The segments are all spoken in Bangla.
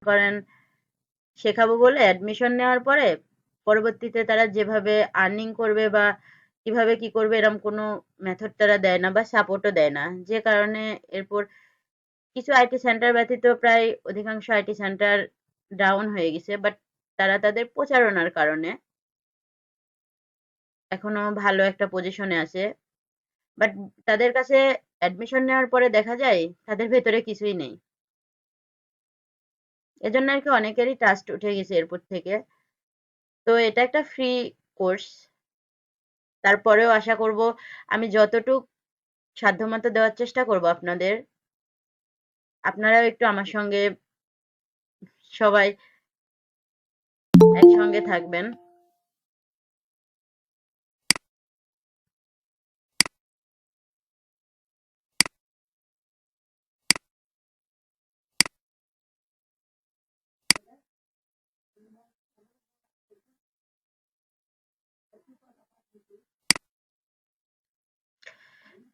করেন শেখাবো বলে অ্যাডমিশন নেওয়ার পরে পরবর্তীতে তারা যেভাবে আর্নিং করবে বা কিভাবে কি করবে এরকম কোনো মেথড তারা দেয় না বা সাপোর্টও দেয় না, যে কারণে এরপর কিছু আইটি সেন্টার ব্যতীত প্রায় অধিকাংশ আইটি সেন্টার ডাউন হয়ে গেছে, বাট তারা তাদের প্রচারণার কারণে এখনো ভালো একটা পজিশনে আছে। বাট তাদের কাছে অ্যাডমিশন নেওয়ার পরে দেখা যায় তাদের ভেতরে কিছুই নেই। এজন্য আর কি অনেকেরই ট্রাস্ট উঠে গেছে এরপর থেকে। তো এটা একটা ফ্রি কোর্স, তারপরেও আশা করব আমি যতটুক সাধ্যমতো দেওয়ার চেষ্টা করব আপনাদের। আপনারাও একটু আমার সঙ্গে সবাই একসঙ্গে থাকবেন।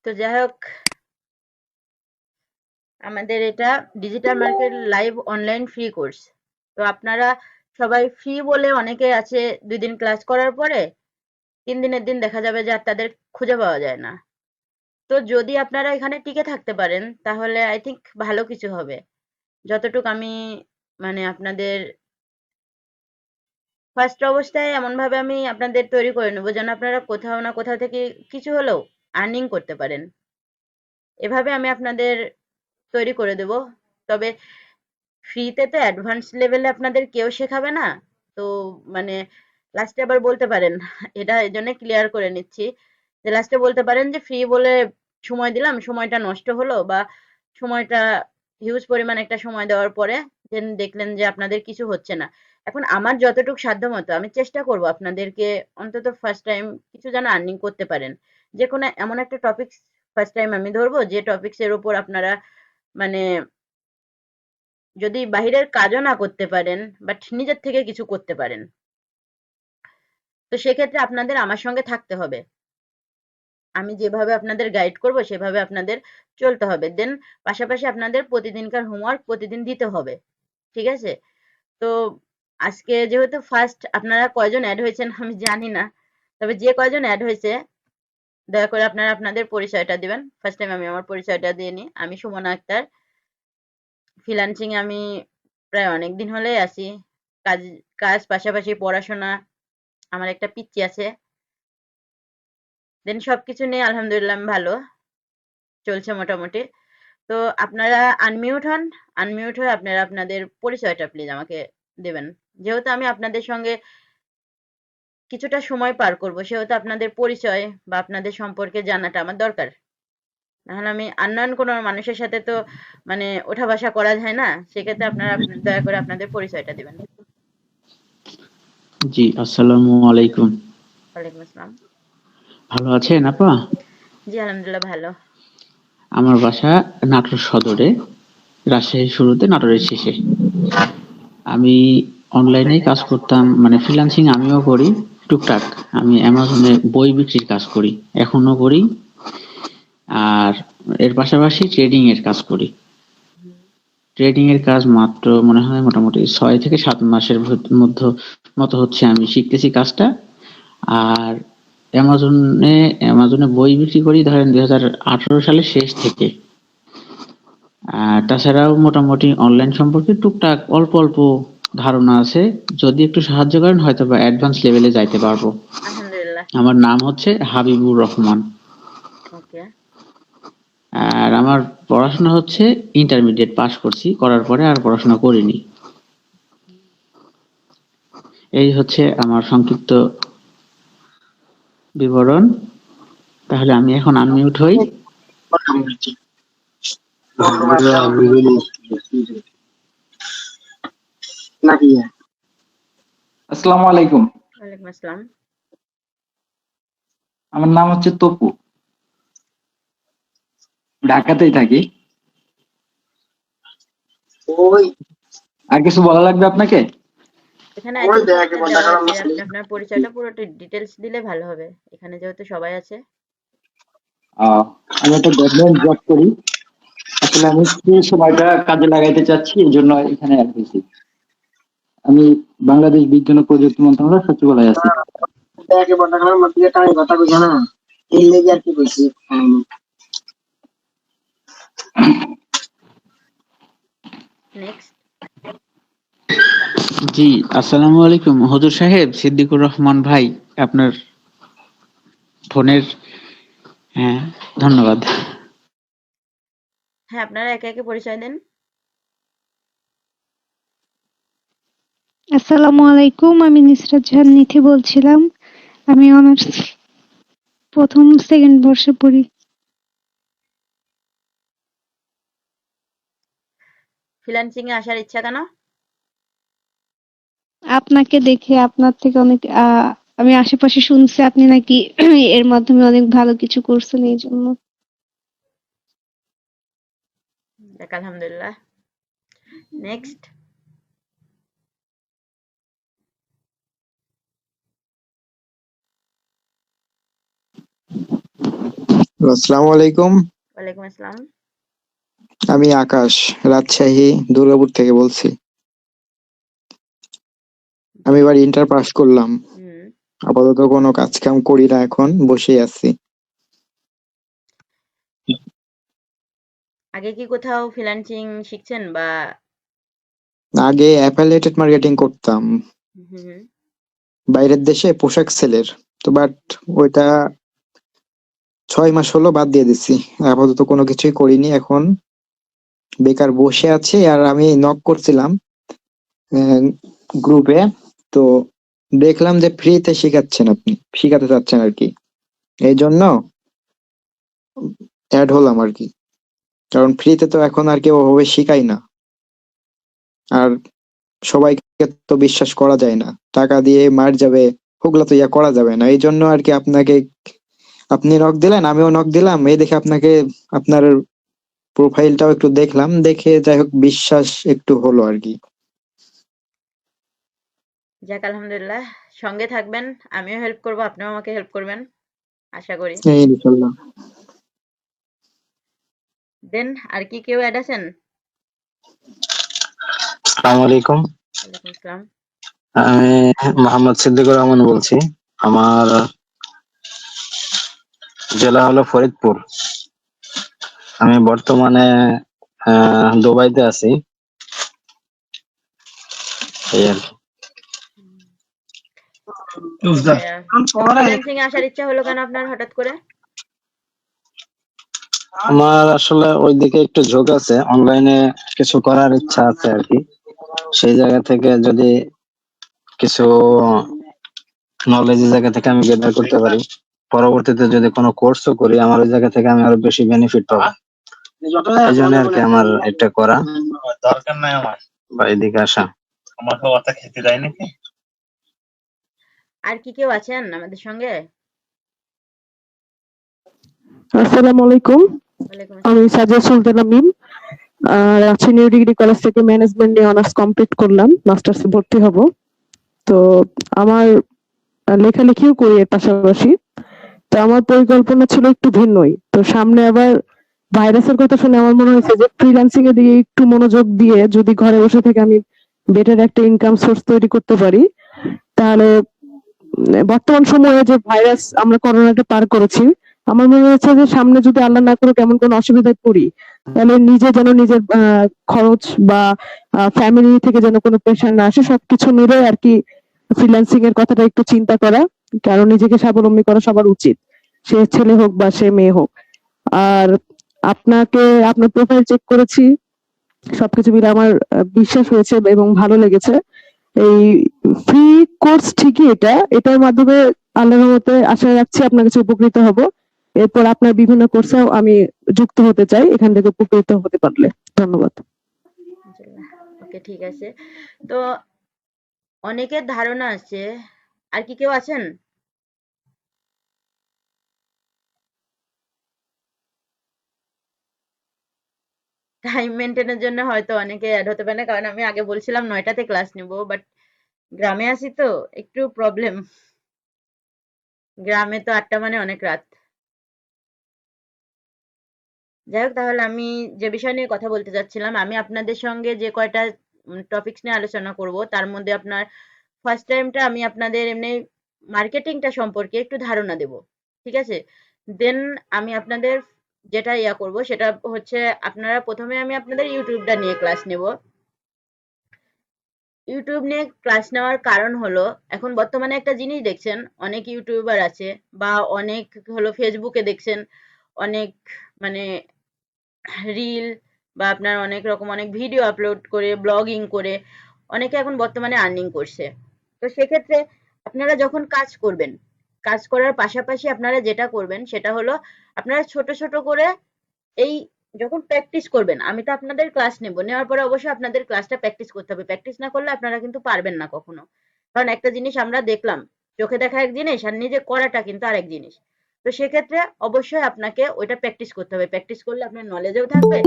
তো যাই হোক, আমাদের এটা digital market live online free course. তো আপনারা সবাই ফ্রি বলে অনেকে আছে 2 দিন ক্লাস করার পরে 3 দিনের দিন দেখা যাবে যে আর তাদের খুঁজে পাওয়া যায় না। তো যদি আপনারা এখানে টিকে থাকতে পারেন তাহলে আই থিংক ভালো কিছু হবে। যতটুক আমি মানে আপনাদের ফার্স্ট অবস্থায় এমনভাবে আমি আপনাদের তৈরি করে নেবো যেন আপনারা কোথাও না কোথাও থেকে কিছু হলেও আর্নিং করতে পারেন। এভাবে আমি আপনাদের তৈরি করে দেব। তবে ফ্রিতে তো অ্যাডভান্স লেভেলে আপনাদের কেউ শেখাবে না। তো মানে লাস্টে আবার বলতে পারেন এটা এজন্য ক্লিয়ার করে নিচ্ছি যে লাস্টে বলতে পারেন যে ফ্রি বলে সময় দিলাম, সময়টা নষ্ট হলো, বা সময়টা হিউজ পরিমাণ একটা সময় দেওয়ার পরে দেন দেখলেন যে আপনাদের কিছু হচ্ছে না। এখন আমার যতটুকু সাধ্যমতো আমি চেষ্টা করব আপনাদেরকে অন্তত ফার্স্ট টাইম কিছু যেন আর্নিং করতে পারেন। যে কোনো এমন একটা টপিকস ফার্স্ট টাইম আমি ধরবো যে টপিকস এর উপর আপনারা মানে যদি বাহিরের কাজও না করতে পারেন বাট নিজের থেকে কিছু করতে পারেন, তো সেক্ষেত্রে আপনাদের আমার সঙ্গে থাকতে হবে। আমি যেভাবে আপনাদের গাইড করব সেভাবে আপনাদের চলতে হবে। দেন পাশাপাশি আপনাদের প্রতিদিনকার হোমওয়ার্ক প্রতিদিন দিতে হবে। ঠিক আছে? তো আজকে যেহেতু ফার্স্ট আপনারা কয়জন অ্যাড হয়েছেন আমি জানি না, তবে যে কয়জন অ্যাড হয়েছে দয়া করে আপনারা আপনাদের পরিচয়টা দিবেন। ফার্স্ট টাইম আমি আমার পরিচয়টা দিয়ে নিই। আমি সুমনা আক্তার। ফ্রিল্যান্সিং আমি প্রায় অনেক দিন হলেই আছি। কাজ কাজ পাশাপাশি পড়াশোনা, আমার একটা পিচ্চি আছে। দেন সবকিছু নিয়ে আলহামদুলিল্লাহ আমি ভালো চলছে মোটামুটি। তো আপনারা আনমিউট হন। আনমিউট হয়ে আপনারা আপনাদের পরিচয়টা প্লিজ আমাকে দেবেন। যেহেতু আমি আপনাদের সঙ্গে কিছুটা সময় পার করব সেহেতু আপনাদের পরিচয় বা আপনাদের সম্পর্কে জানাটা আমার দরকার। নাহলে আমি আননোন কোনো মানুষের সাথে তো মানে ওঠা বসা করা যায় না। সেক্ষেত্রে আপনারা দয়া করে আপনাদের পরিচয়টা দিবেন। জি, আসসালামু আলাইকুম। ওয়ালাইকুম আসসালাম। ভালো আছেন আপা? জি আলহামদুলিল্লাহ ভালো। আমার বাসা নাটোর সদরে, রাজশাহীর শুরুতে নাটোরের শেষে। আমি অনলাইনে কাজ করতাম, মানে ফ্রিল্যান্সিং আমিও করি টুকটাক। আমি অ্যামাজনে বই বিক্রির কাজ করি, এখনো করি। আর এর পাশাপাশি ট্রেডিং এর কাজ করি। ট্রেডিং এর কাজ মাত্র মনে হয় মোটামুটি 6 থেকে 7 মাসের মতো হচ্ছে আমি শিখতেছি কাজটা। আর অ্যামাজনে বই বিক্রি করি ধরেন 2018 সালের শেষ থেকে। তাছাড়াও মোটামুটি অনলাইন সম্পর্কে টুকটাক অল্প অল্প ধারণা আছে। যদি একটু সাহায্য করেন হয়তো বা অ্যাডভান্স লেভেলে যাইতে পারবো। আলহামদুলিল্লাহ। আমার নাম হচ্ছে হাবিবুর রহমান। ওকে। আর আমার পড়াশোনা হচ্ছে ইন্টারমিডিয়েট পাস করছি, করার পরে আর পড়াশোনা করিনি। এই হচ্ছে আমার সংক্ষিপ্ত বিবরণ। তাহলে আমি এখন আনমিউট হই। আসসালামু আলাইকুম। ওয়ালাইকুম আসসালাম। আমার নাম হচ্ছে তপু, ঢাকাতেই থাকি। আর কিছু বলা লাগবে আপনাকে? এখানে আই থিংক পোস্টার দেওয়া আছে, আপনি আপনার পরিচয়টা পুরোটা ডিটেলস দিলে ভালো হবে এখানে যেহেতু সবাই আছে। আমি একটা গভর্নমেন্ট জব করি। আসলে আমি একটু সময়টা কাজে লাগাইতে চাচ্ছি, এই জন্য এখানে অ্যাড হয়েছি। আমি বাংলাদেশ বিজ্ঞান ও প্রযুক্তি মন্ত্রণালয় সচিবালয়ে আছি। ব্যাগে বর্তমানের মধ্যে টাইম কথা বুঝে না এই লেগে আর কি বলছি। নেক্সট। জি, আসসালামু আলাইকুম হুজুর সাহেব, সিদ্দিকুর রহমান ভাই, আপনার ফোনের, হ্যাঁ, ধন্যবাদ। হ্যাঁ, আপনারা একে একে পরিচয় দেন। আসসালামু আলাইকুম, আমি নুসরাত জাহান নিথি বলছিলাম। আমি অনার্স প্রথম সেকেন্ড বর্ষে পড়ি। ফ্রিল্যান্সিং এ আসার ইচ্ছা কেন? আপনাকে দেখে আপনার থেকে অনেক আমি আশেপাশে শুনছি আপনি নাকি এর মাধ্যমে অনেক ভালো কিছু করছেন, এই জন্য। যাক, আলহামদুলিল্লাহ। নেক্সট। আসসালামু আলাইকুম। ওয়ালাইকুম আসসালাম। আমি আকাশ, রাজশাহী দুর্গাপুর থেকে বলছি। আমি জি। এবার ইন্টার পাস করলাম। হুম। আপাতত কোনো কাজ কাম করি না, এখন বসেই আছি। আগে কি কোথাও ফ্রিল্যান্সিং শিখছেন বা? আগে অ্যাফিলিয়েটেড মার্কেটিং করতাম হুম। বাইরের দেশে পোশাক সেলের, তো বাট ওইটা 6 মাস হলো বাদ দিয়ে দিছি। আপাতত কোনো কিছুই করিনি, এখন বেকার বসে আছি। আর আমি নক করছিলাম গ্রুপে, তো দেখলাম যে ফ্রিতে শিখাচ্ছেন, আপনি শিখাতে চাচ্ছেন আর কি, এই জন্য অ্যাড হলাম আর কি। কারণ ফ্রিতে তো এখন আর কেউ ওভাবে শিখায় না, আর সবাইকে তো বিশ্বাস করা যায় না, টাকা দিয়ে মার যাবে ওগুলা তো ইয়া করা যাবে না। এই জন্য আর কি আপনাকে, আপনি নক দিলেন আমিও নক দিলাম, এই দেখে আপনাকে, আপনার প্রোফাইলটাও একটু দেখলাম, দেখে যাই হোক বিশ্বাস একটু হলো আর কি। যাক, আলহামদুলিল্লাহ। সঙ্গে থাকবেন, আমিও হেল্প করব, আপনিও আমাকে হেল্প করবেন, আশা করি। এই ইনশাল্লাহ। দেন আর কি কেউ অ্যাড আছেন? আসসালামু আলাইকুম। ওয়ালাইকুম আসসালাম। আমি মোহাম্মদ সিদ্দিকুর রহমান বলছি। আমার জেলা হলো ফরিদপুর। আমি বর্তমানে দুবাইতে আছি, এই আর কি। তো ভাইয়া, ফ্রিল্যান্সিং এ আসার ইচ্ছা হলো কেন আপনার হঠাৎ করে? আমার আসলে ওইদিকে একটু ঝোঁক আছে, অনলাইনে কিছু করার ইচ্ছা আছে আর কি। সেই জায়গা থেকে যদি কিছু নলেজ জায়গা থেকে আমি গেদার করতে পারি, পরবর্তীতে যদি কোনো কোর্সও করি, আমার ওই জায়গা থেকে আমি আরো বেশি বেনিফিট পাবো। এই জন্য আর কি আমার এটা করা, দরকার নাই আমার বা এদিকে আসা। আমার তো কথা খেতে দেয় নাকি। আর কি কেউ আছেন আমাদের সঙ্গে? আসসালামু আলাইকুম। ওয়ালাইকুম আমি আসসালাম। সাজিয়া সুলতানা মিম। রাজশাহী নিউ ডিগ্রি কলেজ থেকে ম্যানেজমেন্ট নিয়ে অনার্স কমপ্লিট করলাম, মাস্টার্সে ভর্তি হব। তো আমার লেখালেখিও করি এর পাশাপাশি। তো আমার পরিকল্পনা ছিল একটু ভিন্নই। তো সামনে আবার ভাইরাসের কথা শুনে আমার মনে হয়েছে যে ফ্রিল্যান্সিং এর দিকে একটু মনোযোগ দিয়ে যদি ঘরে বসে থেকে আমি বেটার একটা ইনকাম সোর্স তৈরি করতে পারি, তাহলে বর্তমান সময়ে যে ভাইরাস আমরা করোনাটা পার করেছি, আমার মনে হচ্ছে যে সামনে যদি আল্লাহ না করুক এমন কোনো অসুবিধায় পড়ি, তাহলে নিজে যেন নিজের খরচ বা ফ্যামিলি থেকে যেন কোনো প্রেশার না আসে, সবকিছু মিলে আর কি ফ্রিল্যান্সিং এর কথাটা একটু চিন্তা করা। কারণ নিজেকে স্বাবলম্বী করা সবার উচিত, সে ছেলে হোক বা সে মেয়ে হোক। আর আপনাকে, আপনার প্রোফাইল চেক করেছি, সবকিছু মিলে আমার বিশ্বাস হয়েছে এবং ভালো লেগেছে। এই ফ্রি কোর্স ঠিকই, এটার মাধ্যমে আল্লাহর রহমতে আশা রাখছি আপনার কাছে উপকৃত হব। এরপর আপনার বিভিন্ন কোর্সেও আমি যুক্ত হতে চাই, এখান থেকে উপকৃত হতে পারলে। ধন্যবাদ। ইনশাআল্লাহ। ওকে, ঠিক আছে। তো অনেকের ধারণা আছে, আর কি কেউ আছেন? টাইম মেনটেনের জন্য হয়তো অনেকে অ্যাড হতে পারে না, কারণ আমি আগে বলছিলাম 9টাতে ক্লাস নিব, বাট গ্রামে আছি তো একটু প্রবলেম। গ্রামে তো 8টা মানে অনেক রাত। যাই হোক, তাহলে আমি যে বিষয় নিয়ে কথা বলতে চাচ্ছিলাম, আমি আপনাদের সঙ্গে যে কয়টা টপিকস নিয়ে আলোচনা করব তার মধ্যে আপনার ফার্স্ট টাইমটা আমি আপনাদের এমনি মার্কেটিংটা সম্পর্কে একটু ধারণা দেব, ঠিক আছে? দেন আমি আপনাদের যেটা করব সেটা হচ্ছে, আপনারা প্রথমে আমি আপনাদের ইউটিউবটা নিয়ে ক্লাস নেব। ইউটিউব নিয়ে ক্লাস নেওয়ার কারণ হলো, এখন বর্তমানে একটা জিনিস দেখছেন, অনেক ইউটিউবার আছে বা অনেক হলো ফেসবুকে দেখছেন অনেক মানে রিল বা আপনার অনেক রকম অনেক ভিডিও আপলোড করে ব্লগিং করে অনেকে এখন বর্তমানে আর্নিং করছে। তো সেক্ষেত্রে আপনারা যখন কাজ করবেন, কাজ করার পাশাপাশি আপনারা যেটা করবেন সেটা হলো, আপনারা ছোট ছোট করে এই যখন প্র্যাকটিস করবেন, আমি তো আপনাদের ক্লাস নেব, নেওয়ার পরে অবশ্যই আপনাদের ক্লাসটা প্র্যাকটিস করতে হবে। প্র্যাকটিস না করলে আপনারা কিন্তু পারবেন না কখনো। কারণ একটা জিনিস আমরা দেখলাম, চোখে দেখা এক জিনিস আর নিজে করাটা কিন্তু আরেক জিনিস। তো সেক্ষেত্রে অবশ্যই আপনাকে ওইটা প্র্যাকটিস করতে হবে। প্র্যাকটিস করলে আপনার নলেজেও থাকবে।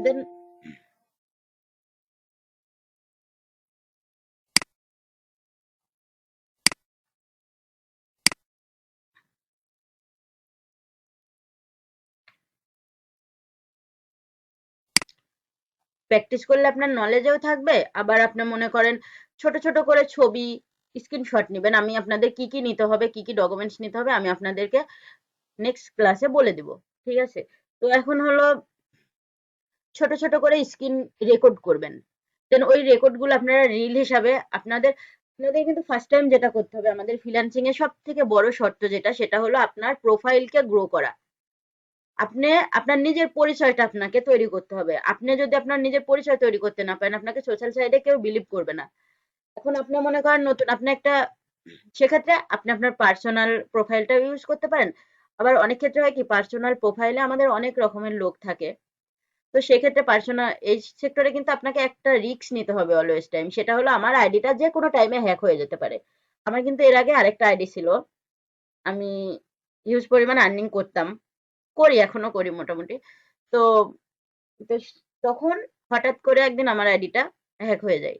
দেন প্র্যাকটিস করলে আপনার নলেজেও থাকবে। আবার আপনি মনে করেন ছোট ছোট করে ছবি স্ক্রিনশট নেবেন। আমি আপনাদের কি কি নিতে হবে, কি কি ডকুমেন্টস নিতে হবে আমি আপনাদেরকে নেক্সট ক্লাসে বলে দিব, ঠিক আছে? তো এখন হলো ছোট ছোট করে স্ক্রিন রেকর্ড করবেন। দেন ওই রেকর্ড গুলো আপনারা রিল হিসাবে আপনাদের আপনাদের কিন্তু ফার্স্ট টাইম যেটা করতে হবে, আমাদের ফ্রিল্যান্সিং এর সব থেকে বড় শর্ত যেটা, সেটা হলো আপনার প্রোফাইলকে গ্রো করা। আপনি আপনার নিজের পরিচয়টা আপনাকে তৈরি করতে হবে। আপনি যদি আপনার নিজের পরিচয় তৈরি করতে না পারেন, আপনাকে সোশ্যাল সাইডে কেউ বিলিভ করবে না। এখন আপনি মনে করেন নতুন, আপনি একটা, সেক্ষেত্রে আপনি আপনার পার্সোনাল প্রোফাইলটা ইউজ করতে পারেন। আবার অনেক ক্ষেত্রে হয় কি, পার্সোনাল প্রোফাইলে আমাদের অনেক রকমের লোক থাকে। তো সেক্ষেত্রে পার্সোনাল এই সেক্টরে কিন্তু আপনাকে একটা রিস্ক নিতে হবে অলওয়েজ টাইম। সেটা হলো আমার আইডিটা যে কোনো টাইমে হ্যাক হয়ে যেতে পারে। আমার কিন্তু এর আগে আরেকটা আইডি ছিল, আমি হিউজ পরিমাণ আর্নিং করতাম, করি এখনো করি মোটামুটি। তো তো তখন হঠাৎ করে একদিন আমার আইডিটা হ্যাক হয়ে যায়।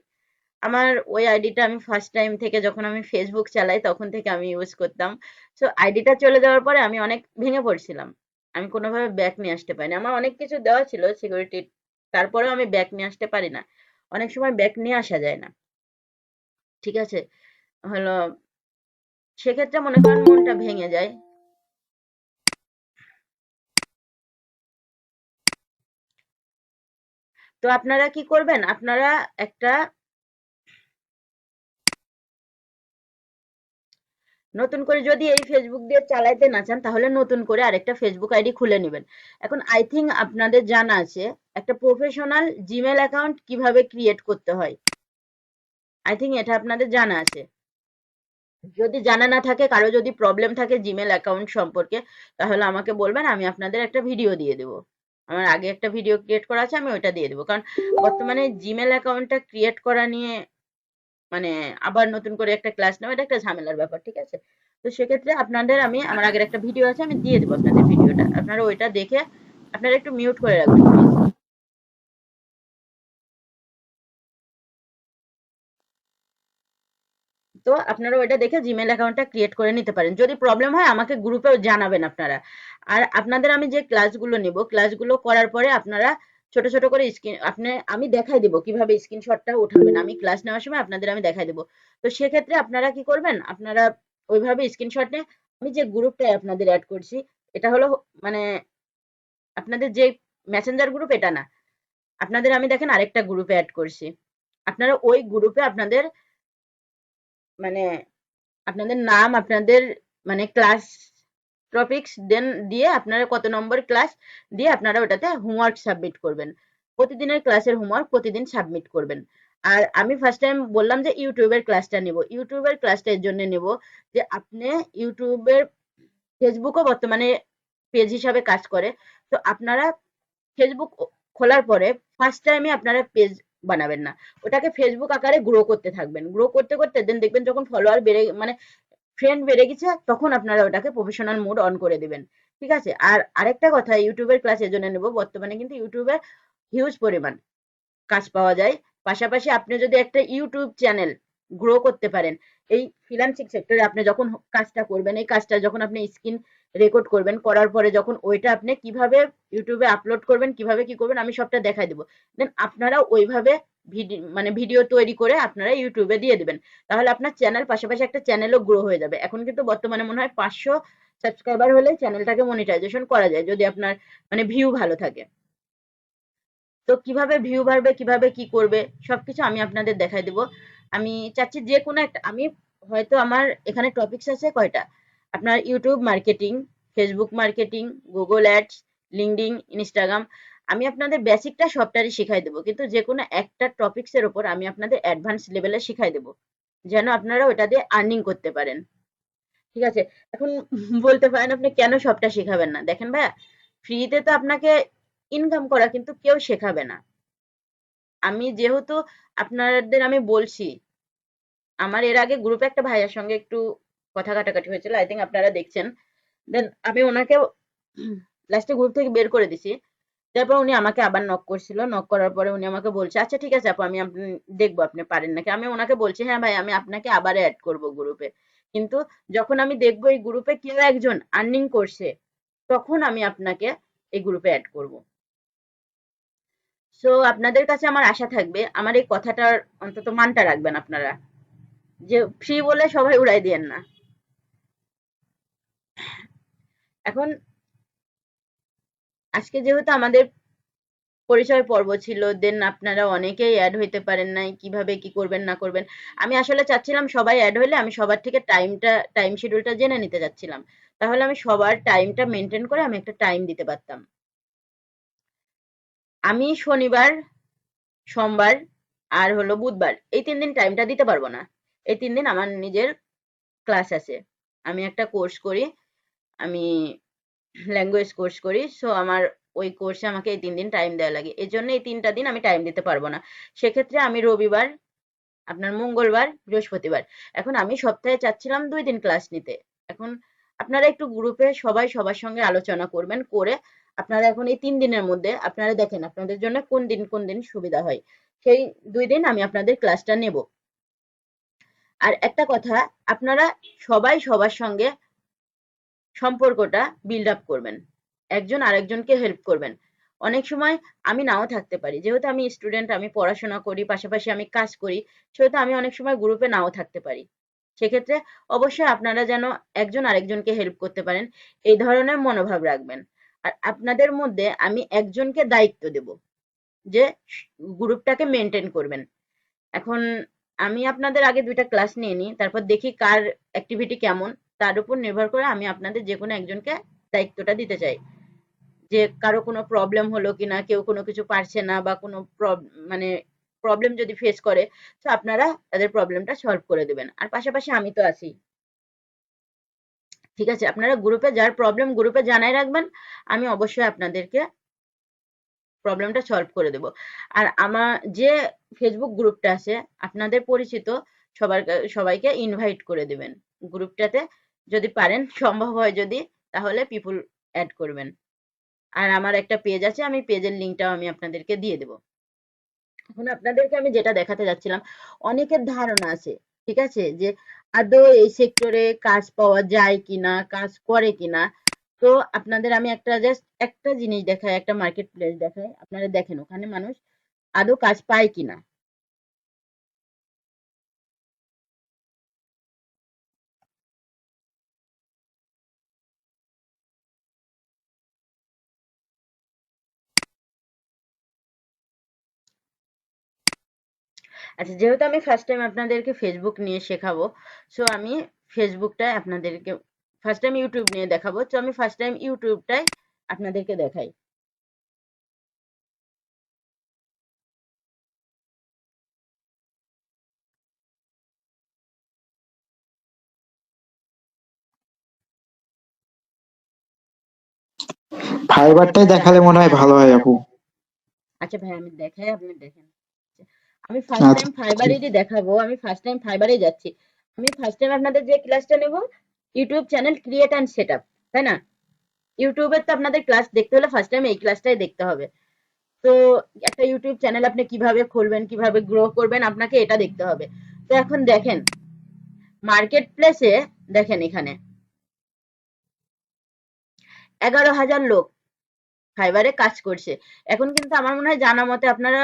আমার ওই আইডিটা আমি ফার্স্ট টাইম থেকে যখন আমি ফেসবুক চালাই তখন থেকে আমি ইউজ করতাম। সো আইডিটা চলে যাওয়ার পরে আমি অনেক ভেঙে পড়ছিলাম। আমি কোনোভাবে ব্যাক নিয়ে আসতে পারিনি। আমার অনেক কিছু দেওয়া ছিল সিকিউরিটি, তারপরেও আমি ব্যাক নিয়ে আসতে পারি না। অনেক সময় ব্যাক নিয়ে আসা যায় না, ঠিক আছে? হলো সেক্ষেত্রে মনে করেন মনটা ভেঙে যায়। তো আপনারা কি করবেন, আপনারা একটা নতুন করে যদি এই ফেসবুক দিয়ে চালাইতে না চান, তাহলে নতুন করে আরেকটা ফেসবুক আইডি খুলে নেবেন। এখন আই থিঙ্ক আপনাদের জানা আছে একটা প্রফেশনাল জিমেল অ্যাকাউন্ট কিভাবে ক্রিয়েট করতে হয়। আই থিঙ্ক এটা আপনাদের জানা আছে। যদি জানা না থাকে, কারো যদি প্রবলেম থাকে জিমেল অ্যাকাউন্ট সম্পর্কে, তাহলে আমাকে বলবেন, আমি আপনাদের একটা ভিডিও দিয়ে দেবো। আমার আগে একটা ভিডিও ক্রিয়েট করা আছে, আমি ওইটা দিয়ে দেবো। কারণ বর্তমানে জিমেল অ্যাকাউন্টটা ক্রিয়েট করা নিয়ে মানে আবার নতুন করে একটা ক্লাস নেওয়া এটা একটা ঝামেলার ব্যাপার, ঠিক আছে? তো সেক্ষেত্রে আপনাদের আমি আমার আগের একটা ভিডিও আছে, আমি দিয়ে দেবো আপনাদের ভিডিওটা, আপনারা ওইটা দেখে আপনারা একটু মিউট করে রাখবেন প্লিজ। তো আপনারা ওইটা দেখে জিমেল অ্যাকাউন্টটা ক্রিয়েট করে নিতে পারেন। যদি প্রবলেম হয় আমাকে গ্রুপেও জানাবেন আপনারা। আর আপনাদের আমি যে ক্লাসগুলো নেব, ক্লাসগুলো করার পরে আপনারা ছোট ছোট করে স্ক্রিন আমি দেখাই দেবো কিভাবে স্ক্রিনশটটা উঠাবেন। আমি ক্লাস নেওয়ার সময় আপনাদের আমি দেখাই দেবো। তো সেক্ষেত্রে আপনারা কি করবেন, আপনারা ওইভাবে স্ক্রিনশট নিয়ে, আমি যে গ্রুপটায় আপনাদের অ্যাড করছি, এটা হলো মানে আপনাদের যে মেসেঞ্জার গ্রুপ এটা না, আপনাদের আমি দেখেন আরেকটা গ্রুপে অ্যাড করছি। আপনারা ওই গ্রুপে আপনাদের মানে আপনাদের নাম, আপনাদের মানে ক্লাস টপিকস দেন দিয়ে আপনারা কত নম্বর ক্লাস দিয়ে আপনারা ওটাতে হোমওয়ার্ক সাবমিট করবেন। প্রতিদিনের ক্লাসের হোমওয়ার্ক প্রতিদিন সাবমিট করবেন। আর আমি ফার্স্ট টাইম বললাম যে ইউটিউবের ক্লাসটা নেব। ইউটিউবের ক্লাসটা এর জন্য নেব যে আপনি ইউটিউবের, ফেসবুকও বর্তমানে পেজ হিসাবে কাজ করে। তো আপনারা ফেসবুক খোলার পরে ফার্স্ট টাইমে আপনারা পেজ বানাবেন না, ওটাকে ফেসবুক আকারে গ্রো করতে থাকবেন। গ্রো করতে করতে দেন দেখবেন যখন ফলোয়ার বেড়ে মানে ফ্রেন্ড বেড়ে গেছে, তখন আপনারা ওটাকে প্রফেশনাল মোড অন করে দিবেন, ঠিক আছে? আর আরেকটা কথা, ইউটিউবের ক্লাস এজন্য নেব, বর্তমানে কিন্তু ইউটিউবে হিউজ পরিমাণ কাজ পাওয়া যায়। পাশাপাশি আপনি যদি একটা ইউটিউব চ্যানেল গ্রো করতে পারেন, এই ফ্রিল্যান্সিং সেক্টরে আপনি যখন কাজটা করবেন, এই কাজটা যখন আপনি রেকর্ড করবেন, করার পরে যখন ওইটা আপনি কিভাবে ইউটিউবে আপলোড করবেন, কিভাবে কি করবেন আমি সবটা দেখাই দেবো। দেন আপনারা ওইভাবে ভিডিও তৈরি করে আপনারা ইউটিউবে দিয়ে দিবেন। তাহলে আপনার চ্যানেল পাশাপাশি একটা চ্যানেলও গ্রো হয়ে যাবে। এখন কিন্তু বর্তমানে মনে হয় 500 সাবস্ক্রাইবার হলে চ্যানেলটাকে মনিটাইজেশন করা যায়, যদি আপনার ভিউ ভালো থাকে। তো কিভাবে ভিউ বাড়বে, কিভাবে কি করবে, সবকিছু আমি আপনাদের দেখাই দেবো। আমি চাচ্ছি যে কোনো একটা, আমি হয়তো আমার এখানে টপিকস আছে কয়টা, আপনার YouTube marketing, Facebook marketing, Google ads, LinkedIn, Instagram, আমি আপনাদের বেসিকটা সবটারই শিখাই দেবো, কিন্তু যে কোনো একটা টপিকস এর উপর আমি আপনাদের অ্যাডভান্স লেভেলে শিখাই দেবো, যেন আপনারা ওটা দিয়ে আর্নিং করতে পারেন। ঠিক আছে? এখন বলতে পারেন আপনি কেন সবটা শেখাবেন না? দেখেন ভাইয়া, ফ্রিতে তো আপনাকে ইনকাম করা কিন্তু কেউ শেখাবে না। আমি যেহেতু আপনাদের আমি বলছি, আমার এর আগে গ্রুপে একটা ভাইয়ার সঙ্গে একটু কথা কাটাকাটি হয়েছিল, আই থিঙ্ক আপনারা দেখছেন। দেন আমি ওনাকে লাস্টে গ্রুপ থেকে বের করে দিছি। তারপর উনি আমাকে আবার নক করছিল, নক করার পরে উনি আমাকে বলছে আচ্ছা ঠিক আছে আপু, আমি দেখবো আপনি পারেন নাকি। আমি ওনাকে বলছি হ্যাঁ ভাই, আমি আপনাকে আবার অ্যাড করব গ্রুপে, কিন্তু যখন আমি দেখবো এই গ্রুপে কেউ একজন আর্নিং করছে, তখন আমি আপনাকে এই গ্রুপে অ্যাড করব। সো আপনাদের কাছে আমার আশা থাকবে, আমার এই কথাটার অন্তত মানটা রাখবেন আপনারা, যে ফ্রি বলে সবাই উড়াই দিয়েন না। এখন আজকে যেহেতু আমাদের পরিচয় পর্ব ছিল, দেন আপনারা অনেকেই অ্যাড হইতে পারেন নাই, কিভাবে কি করবেন না করবেন। আমি আসলে চাচ্ছিলাম সবাই অ্যাড হইলে আমি সবার থেকে টাইম শিডিউলটা জেনে নিতে যাচ্ছিলাম, তাহলে আমি সবার টাইমটা মেনটেন করে আমি একটা টাইম দিতে পারতাম। আমি শনিবার, সোমবার আর হলো বুধবার, এই 3 দিন টাইমটা দিতে পারবো না। এই 3 দিন আমার নিজের ক্লাস আছে, আমি একটা কোর্স করি, আমি ল্যাঙ্গুয়েজ কোর্স করি। সো আমার ওই কোর্সে আমাকে এই 3 দিন টাইম দেওয়া লাগে, এই জন্য এই 3টা দিন আমি টাইম দিতে পারবো না। সেক্ষেত্রে আমি রবিবার, আপনার মঙ্গলবার, বৃহস্পতিবার, এখন আমি সপ্তাহে চাচ্ছিলাম 2 দিন ক্লাস নিতে। এখন আপনারা একটু গ্রুপে সবাই সবার সঙ্গে আলোচনা করবেন, করে আপনারা এখন এই 3 দিনের মধ্যে আপনারা দেখেন আপনাদের জন্য কোন দিন সুবিধা হয়, সেই 2 দিন আমি আপনাদের ক্লাসটা নেব। আর একটা কথা, আপনারা সবাই সবার সঙ্গে সম্পর্কটা বিল্ড আপ করবেন, একজন আরেকজনকে হেল্প করবেন। অনেক সময় আমি নাও থাকতে পারি, যেহেতু আমি স্টুডেন্ট, আমি পড়াশোনা করি, পাশাপাশি আমি কাজ করি, সেহেতু আমি অনেক সময় গ্রুপে নাও থাকতে পারি। সেক্ষেত্রে অবশ্যই আপনারা যেন একজন আরেকজনকে হেল্প করতে পারেন, এই ধরনের মনোভাব রাখবেন। আর আপনাদের মধ্যে আমি একজনকে দায়িত্ব দেব, যে গ্রুপটাকে মেনটেন করবেন। এখন আমি আপনাদের আগে 2টা ক্লাস নিয়ে নিই, তারপর দেখি কার অ্যাক্টিভিটি কেমন, তার উপর নির্ভর করে আমি আপনাদের যে কোনো একজনকে দায়িত্বটা দিতে চাই, যে কারো কোনো প্রবলেম হলো কিনা, কেউ কোনো কিছু পারছে না, বা কোনো মানে প্রবলেম যদি ফেস করে, তো আপনারা তাদের প্রবলেমটা সলভ করে দেবেন। আর পাশাপাশি আমি তো আছি। ঠিক আছে? আপনারা গ্রুপে যার প্রবলেম গ্রুপে জানাই রাখবেন, আমি অবশ্যই আপনাদেরকে প্রবলেমটা সলভ করে দেব। আর আমার যে ফেসবুক গ্রুপটা আছে, আপনাদের পরিচিত সবাইকে ইনভাইট করে দেবেন গ্রুপটাতে, যদি পারেন, সম্ভব হয় যদি, তাহলে পিপুল অ্যাড করবেন। আর আমার একটা পেজ আছে, আমি পেজের লিঙ্কটাও আমি আপনাদেরকে দিয়ে দেব। এখন আপনাদেরকে আমি যেটা দেখাতে যাচ্ছিলাম, অনেকের ধারণা আছে, ঠিক আছে, যে আদৌ এই সেক্টরে কাজ পাওয়া যায় কিনা, কাজ করে কিনা। তো আপনাদের আমি জাস্ট একটা জিনিস দেখাই, একটা মার্কেট প্লেস দেখাই, আপনারা দেখেন ওখানে মানুষ আদৌ কাজ পায় কিনা। আচ্ছা, যেহেতু আমি ফার্স্ট টাইম আপনাদেরকে ফেসবুক নিয়ে শেখাবো, সো আমি ফেসবুকটাই আপনাদেরকে, ফার্স্ট টাইম ইউটিউব নিয়ে দেখাবো, তো আমি ফার্স্ট টাইম ইউটিউবটাই আপনাদেরকে দেখাই। ফাইবারটাই দেখালে মনে হয় ভালো হয় আপু। আচ্ছা ভাই, আমি দেখাই, আপনি দেখেন। আমি ফার্স্ট আচ্ছা টাইম ফাইবারেরই দেখাবো, আমি ফার্স্ট টাইম ফাইবারে যাচ্ছি। আমি ফার্স্ট টাইম আপনাদের যে ক্লাসটা নেব, YouTube channel create and set up, তাই না? ইউটিউবের তো আপনাদের ক্লাস দেখতে হলে ফার্স্ট টাইম এই ক্লাসটাই দেখতে হবে। তো একটা ইউটিউব চ্যানেল আপনি কিভাবে খুলবেন, কিভাবে গ্রো করবেন, আপনাকে এটা দেখতে হবে। তো এখন দেখেন মার্কেট প্লেসে, দেখেন এখানে 11,000 লোক ফাইবারে কাজ করছে। এখন কিন্তু আমার মনে হয় জানা মতে আপনারা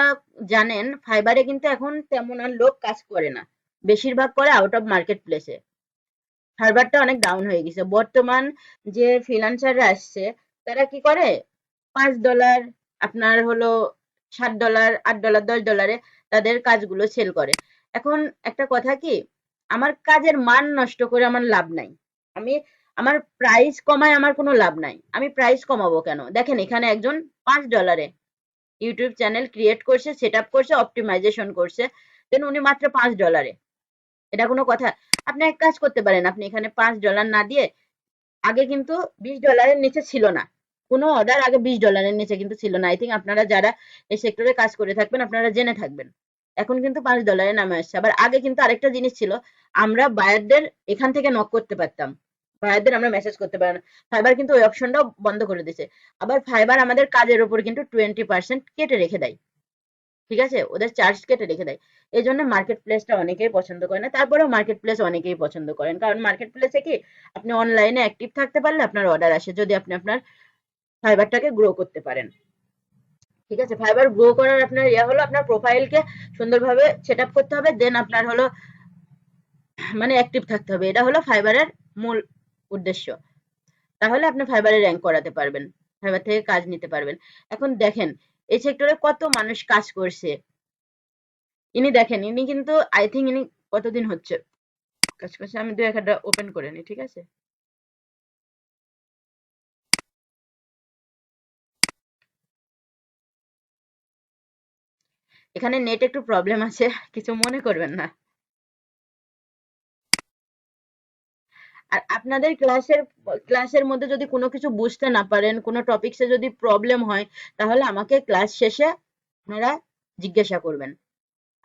জানেন ফাইবারে কিন্তু এখন তেমন আর লোক কাজ করে না, বেশিরভাগ করে আউট অফ মার্কেট প্লেসে। ফাইবারটা অনেক ডাউন হয়ে গেছে। বর্তমান যে ফ্রিল্যান্সাররা আসছে তারা কি করে, $5 আপনার হলো $7, $8, $10 তাদের কাজগুলো সেল করে। এখন একটা কথা কি, আমার কাজের মান নষ্ট করে আমার লাভ নাই। আমি আমার প্রাইস কমায় আমার কোনো লাভ নাই। আমি প্রাইস কমাবো কেন? দেখেন এখানে একজন $5 ইউটিউব চ্যানেল ক্রিয়েট করছে, সেট আপ করছে, অপটিমাইজেশন করছে, দেন উনি মাত্র $5। এটা কোনো কথা? আপনি এক কাজ করতে পারেন, আপনি এখানে $5 না দিয়ে, আগে কিন্তু $20 নিচে ছিল না, কোনো অর্ডার আগে $20 নিচে কিন্তু ছিল না। আই থিঙ্ক আপনারা যারা এই সেক্টরে কাজ করে থাকবেন আপনারা জেনে থাকবেন। এখন কিন্তু $5 নামে আসছে। আবার আগে কিন্তু আরেকটা জিনিস ছিল, আমরা বায়ারদের এখান থেকে নক করতে পারতাম, বায়ারদের আমরা মেসেজ করতে পারতাম। ফাইবার কিন্তু ওই অপশনটাও বন্ধ করে দিয়েছে। আবার ফাইবার আমাদের কাজের উপর কিন্তু 20% কেটে রেখে দেয়, ঠিক আছে, ওদের চার্জ কেটে রেখে দেয়। এই জন্য মার্কেট প্লেসটা অনেকেই পছন্দ করে না, তারপরেও মার্কেট প্লেস অনেকেই পছন্দ করেন, কারণ মার্কেট প্লেসে কি আপনি অনলাইনে অ্যাক্টিভ থাকতে পারলে আপনার অর্ডার আসে, যদি আপনি আপনার ফাইবারটাকে গ্রো করতে পারেন। ঠিক আছে, ফাইবার গ্রো করার আপনার হলো আপনার প্রোফাইলকে সুন্দরভাবে সেট আপ করতে হবে, দেন আপনার হলো মানে অ্যাক্টিভ থাকতে হবে। এটা হলো ফাইবারের মূল উদ্দেশ্য। তাহলে আপনি ফাইবারে র্যাঙ্ক করাতে পারবেন, ফাইবার থেকে কাজ নিতে পারবেন। এখন দেখেন এই সেক্টরে কত মানুষ কাজ করছে। ইনি দেখেন, ইনি কিন্তু আই থিঙ্ক ইনি কতদিন হচ্ছে কাজ করছে, আমি দু একটা ওপেন করে নিই, ঠিক আছে। এখানে নেট একটু প্রবলেম আছে, কিছু মনে করবেন না। আর আপনাদের ক্লাসের মধ্যে যদি কোনো কিছু বুঝতে না পারেন, কোনো টপিকসে যদি প্রবলেম হয়, তাহলে আমাকে ক্লাস শেষে আপনারা জিজ্ঞাসা করবেন।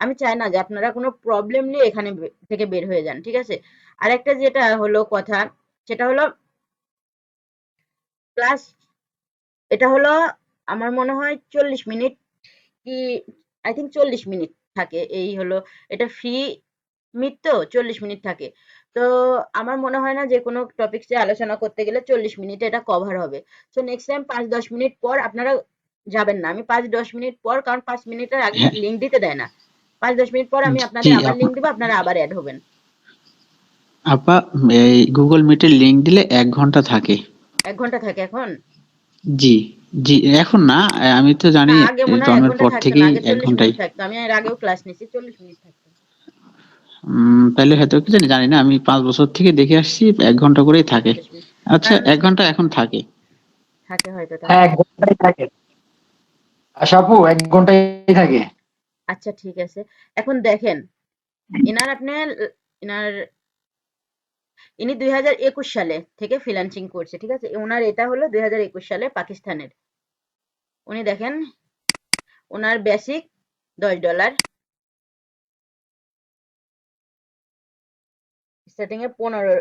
আমি চাই না যে আপনারা কোনো প্রবলেম নিয়ে এখানে থেকে বের হয়ে যান, ঠিক আছে। আর একটা যেটা হলো কথা, সেটা হলো ক্লাস, এটা হলো আমার মনে হয় 40 মিনিট কি, আই থিঙ্ক 40 মিনিট থাকে। এই হলো, এটা ফ্রি মিট তো 40 মিনিট থাকে। তো আমার মনে হয় না যে কোনো টপিক্সে আলোচনা করতে গেলে 40 মিনিটে এটা কভার হবে। তো নেক্সট টাইম 5-10 মিনিট পর আপনারা যাবেন না, আমি 5-10 মিনিট পর, কারণ 5 মিনিটের আগে হ্যাঁ, লিঙ্ক দিতে দেয় না। 5-10 মিনিট পর আমি জি আপনাদের আবার আপা। লিঙ্ক দিব, আপনারা আবার অ্যাড হবেন। আপা, এই গুগল মিটের লিংক দিলে 1 ঘন্টা থাকে। 1 ঘন্টা থাকে এখন? জি, জি, এখন না, আমি তো জানি না, আগে মনে হয় এক জন্মের ঘন্টা পর থাকতো না, থেকেই আগে 1 ঘন্টাই। চল্লিশ মিনিট থাকতো। আমি এর আগেও ক্লাস নিয়েছি, 40 মিনিট থাকতো। তাহলে হয়তো কি জানি, জানি না, আমি 5 বছর থেকে দেখে আসছি 1 ঘন্টা করেই থাকে। 50 মিনিট, আচ্ছা, কারণ 1 ঘন্টা এখন থাকে। থাকে হয়তো হ্যাঁ, তাহলে। 1 ঘন্টাই থাকে। আশা আপু 1 ঘন্টাই থাকে। আচ্ছা ঠিক আছে। এখন দেখেন, এনার আপনার এনার ইনি 2021 সালে থেকে ফ্রিল্যান্সিং করছে, ঠিক আছে। ওনার এটা হলো 2021 সালে পাকিস্তানের। উনি দেখেন ওনার বেসিক $10, স্টার্টিং এ 15,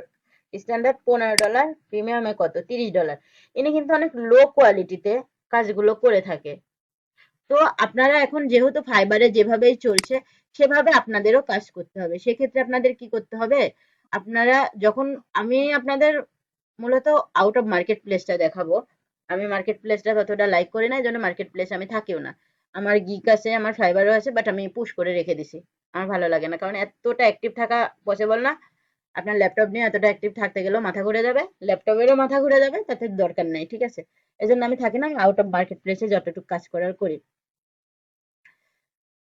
স্ট্যান্ডার্ড $15, প্রিমিয়ামে কত $30। ইনি কিন্তু অনেক লো কোয়ালিটিতে কাজগুলো করে থাকে। তো আপনারা এখন যেহেতু ফাইবারে যেভাবেই চলছে সেভাবে আপনাদেরও কাজ করতে হবে। সেক্ষেত্রে আপনাদের কি করতে হবে, আপনারা যখন, আমি আপনাদের মূলত আউট অফ মার্কেট প্লেসটা দেখাবো। আমি মার্কেট প্লেসটা ততটা লাইক করি না, এই জন্য মার্কেট প্লেস আমি থাকিও না। আমার গিক আছে, আমার ফাইবারও আছে, বাট আমি পুশ করে রেখে দিছি। আমার ভালো লাগে না, কারণ এতটা অ্যাক্টিভ থাকা পসিবল না। আপনার ল্যাপটপ নিয়ে এতটা অ্যাক্টিভ থাকতে গেলেও মাথা ঘুরে যাবে, ল্যাপটপেরও মাথা ঘুরে যাবে, তাতে দরকার নেই, ঠিক আছে। এই জন্য আমি থাকি না, আমি আউট অফ মার্কেট প্লেসে যতটুকু কাজ করার করি।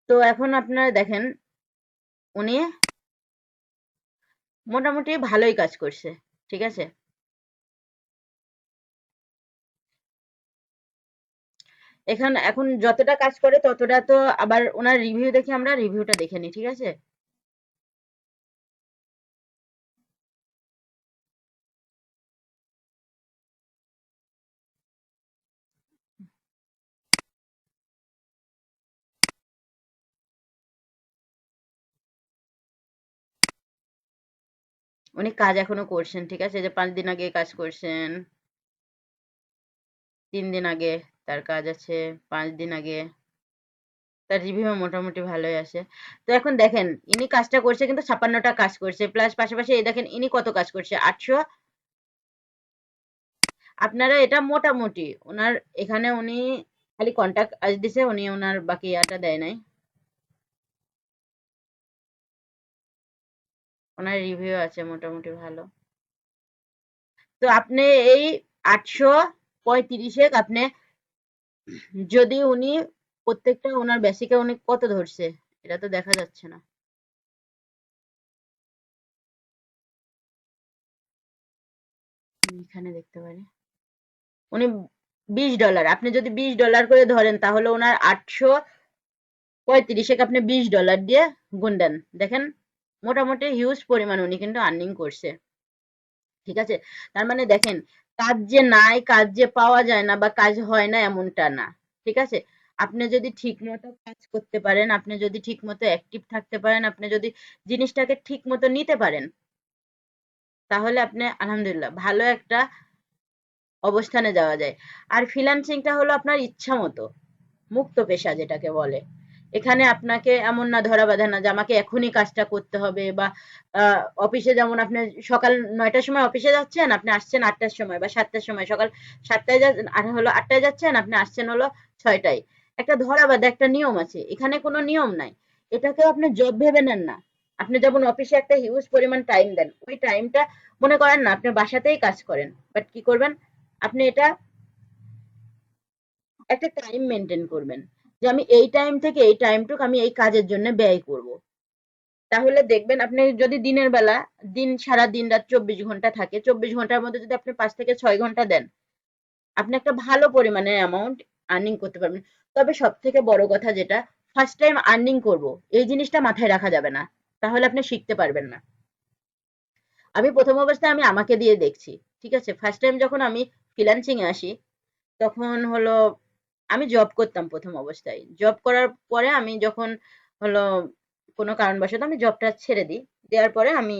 তো এখন আপনারা দেখেন উনি মোটামুটি ভালোই কাজ করছে, ঠিক আছে। এখন যতটা কাজ করে ততটা তো, আবার ওনার রিভিউ দেখি, আমরা রিভিউটা দেখে নিই, ঠিক আছে। উনি কাজ এখনো করছেন, ঠিক আছে। যে 5 দিন আগে কাজ করছেন, 3 দিন আগে তার কাজ আছে, 5 দিন আগে তার রিভিউ মোটামুটি ভালোই আসে। তো এখন দেখেন ইনি কাজটা করছে কিন্তু 56টা কাজ করছে, প্লাস পাশাপাশি এই দেখেন ইনি কত কাজ করছে, আপনারা এটা মোটামুটি ওনার এখানে উনি খালি কন্টাক্ট আজ দিছে, উনি ওনার বাকি ইয়াটা দেয় নাই, ওনার রিভিউ আছে মোটামুটি ভালো। তো আপনি এই 835 আপনি যদি উনি প্রত্যেকটা ওনার বেসিকে উনি কত ধরছে এটা তো দেখা যাচ্ছে না। এখানে দেখতে পারি উনি $20, আপনি যদি $20 করে ধরেন তাহলে ওনার 835 আপনি $20 দিয়ে গুণ দেন, দেখেন মোটামুটি হিউজ পরিমাণ উনি কিন্তু আর্নিং করছে। ঠিক আছে, তার মানে দেখেন কাজ যে নাই, কাজ যে পাওয়া যায় না বা কাজ হয় না এমনটা না। ঠিক আছে, আপনি যদি ঠিক মতো কাজ করতে পারেন, আপনি যদি ঠিক মতো অ্যাক্টিভ থাকতে পারেন, আপনি যদি জিনিসটাকে ঠিক মতো নিতে পারেন, তাহলে আপনি আলহামদুলিল্লাহ ভালো একটা অবস্থানে যাওয়া যায়। আর ফ্রিল্যান্সিংটা হলো আপনার ইচ্ছা মতো মুক্ত পেশা যেটাকে বলে। এখানে আপনাকে এমন না ধরা বাঁধা না যে আমাকে এখনই কাজটা করতে হবে, বা অফিসে যেমন আপনি সকাল 9টার সময় অফিসে যাচ্ছেন, আপনি আসছেন 8টার সময় বা 7টার সময়, সকাল 7টায় আর হলো 8টায় যাচ্ছেন, আপনি আসছেন হলো 6টায়। একটা ধরা বাঁধা একটা নিয়ম আছে, এখানে কোনো নিয়ম নাই। এটাকেও আপনি জব ভেবে নেন না। আপনি যেমন অফিসে একটা হিউজ পরিমাণ টাইম দেন, ওই টাইমটা মনে করেন না আপনি বাসাতেই কাজ করেন, বাট কি করবেন আপনি এটা একটা টাইম মেনটেন করবেন যে আমি এই টাইম থেকে এই টাইমটুকু আমি এই কাজের জন্য ব্যয় করব। তাহলে দেখবেন আপনি যদি দিনের বেলা সারা দিন রাত 24 ঘন্টা থাকে, 24 ঘন্টার মধ্যে যদি আপনি 5 থেকে 6 ঘন্টা দেন, আপনি একটা ভালো পরিমাণের অ্যামাউন্ট আর্নিং করতে পারবেন। তবে সব থেকে বড় কথা যেটা, ফার্স্ট টাইম আর্নিং করব এই জিনিসটা মাথায় রাখা যাবে না, তাহলে আপনি শিখতে পারবেন না। আমি প্রথম অবস্থায় আমি আমাকে দিয়ে দেখছি। ঠিক আছে, ফার্স্ট টাইম যখন আমি ফ্রিল্যান্সিং এ আসি তখন হলো আমি জব করতাম প্রথম অবস্থায়। জব করার পরে আমি যখন হলো কোনো কারণবশত আমি জবটা ছেড়ে দিই। দেওয়ার পরে আমি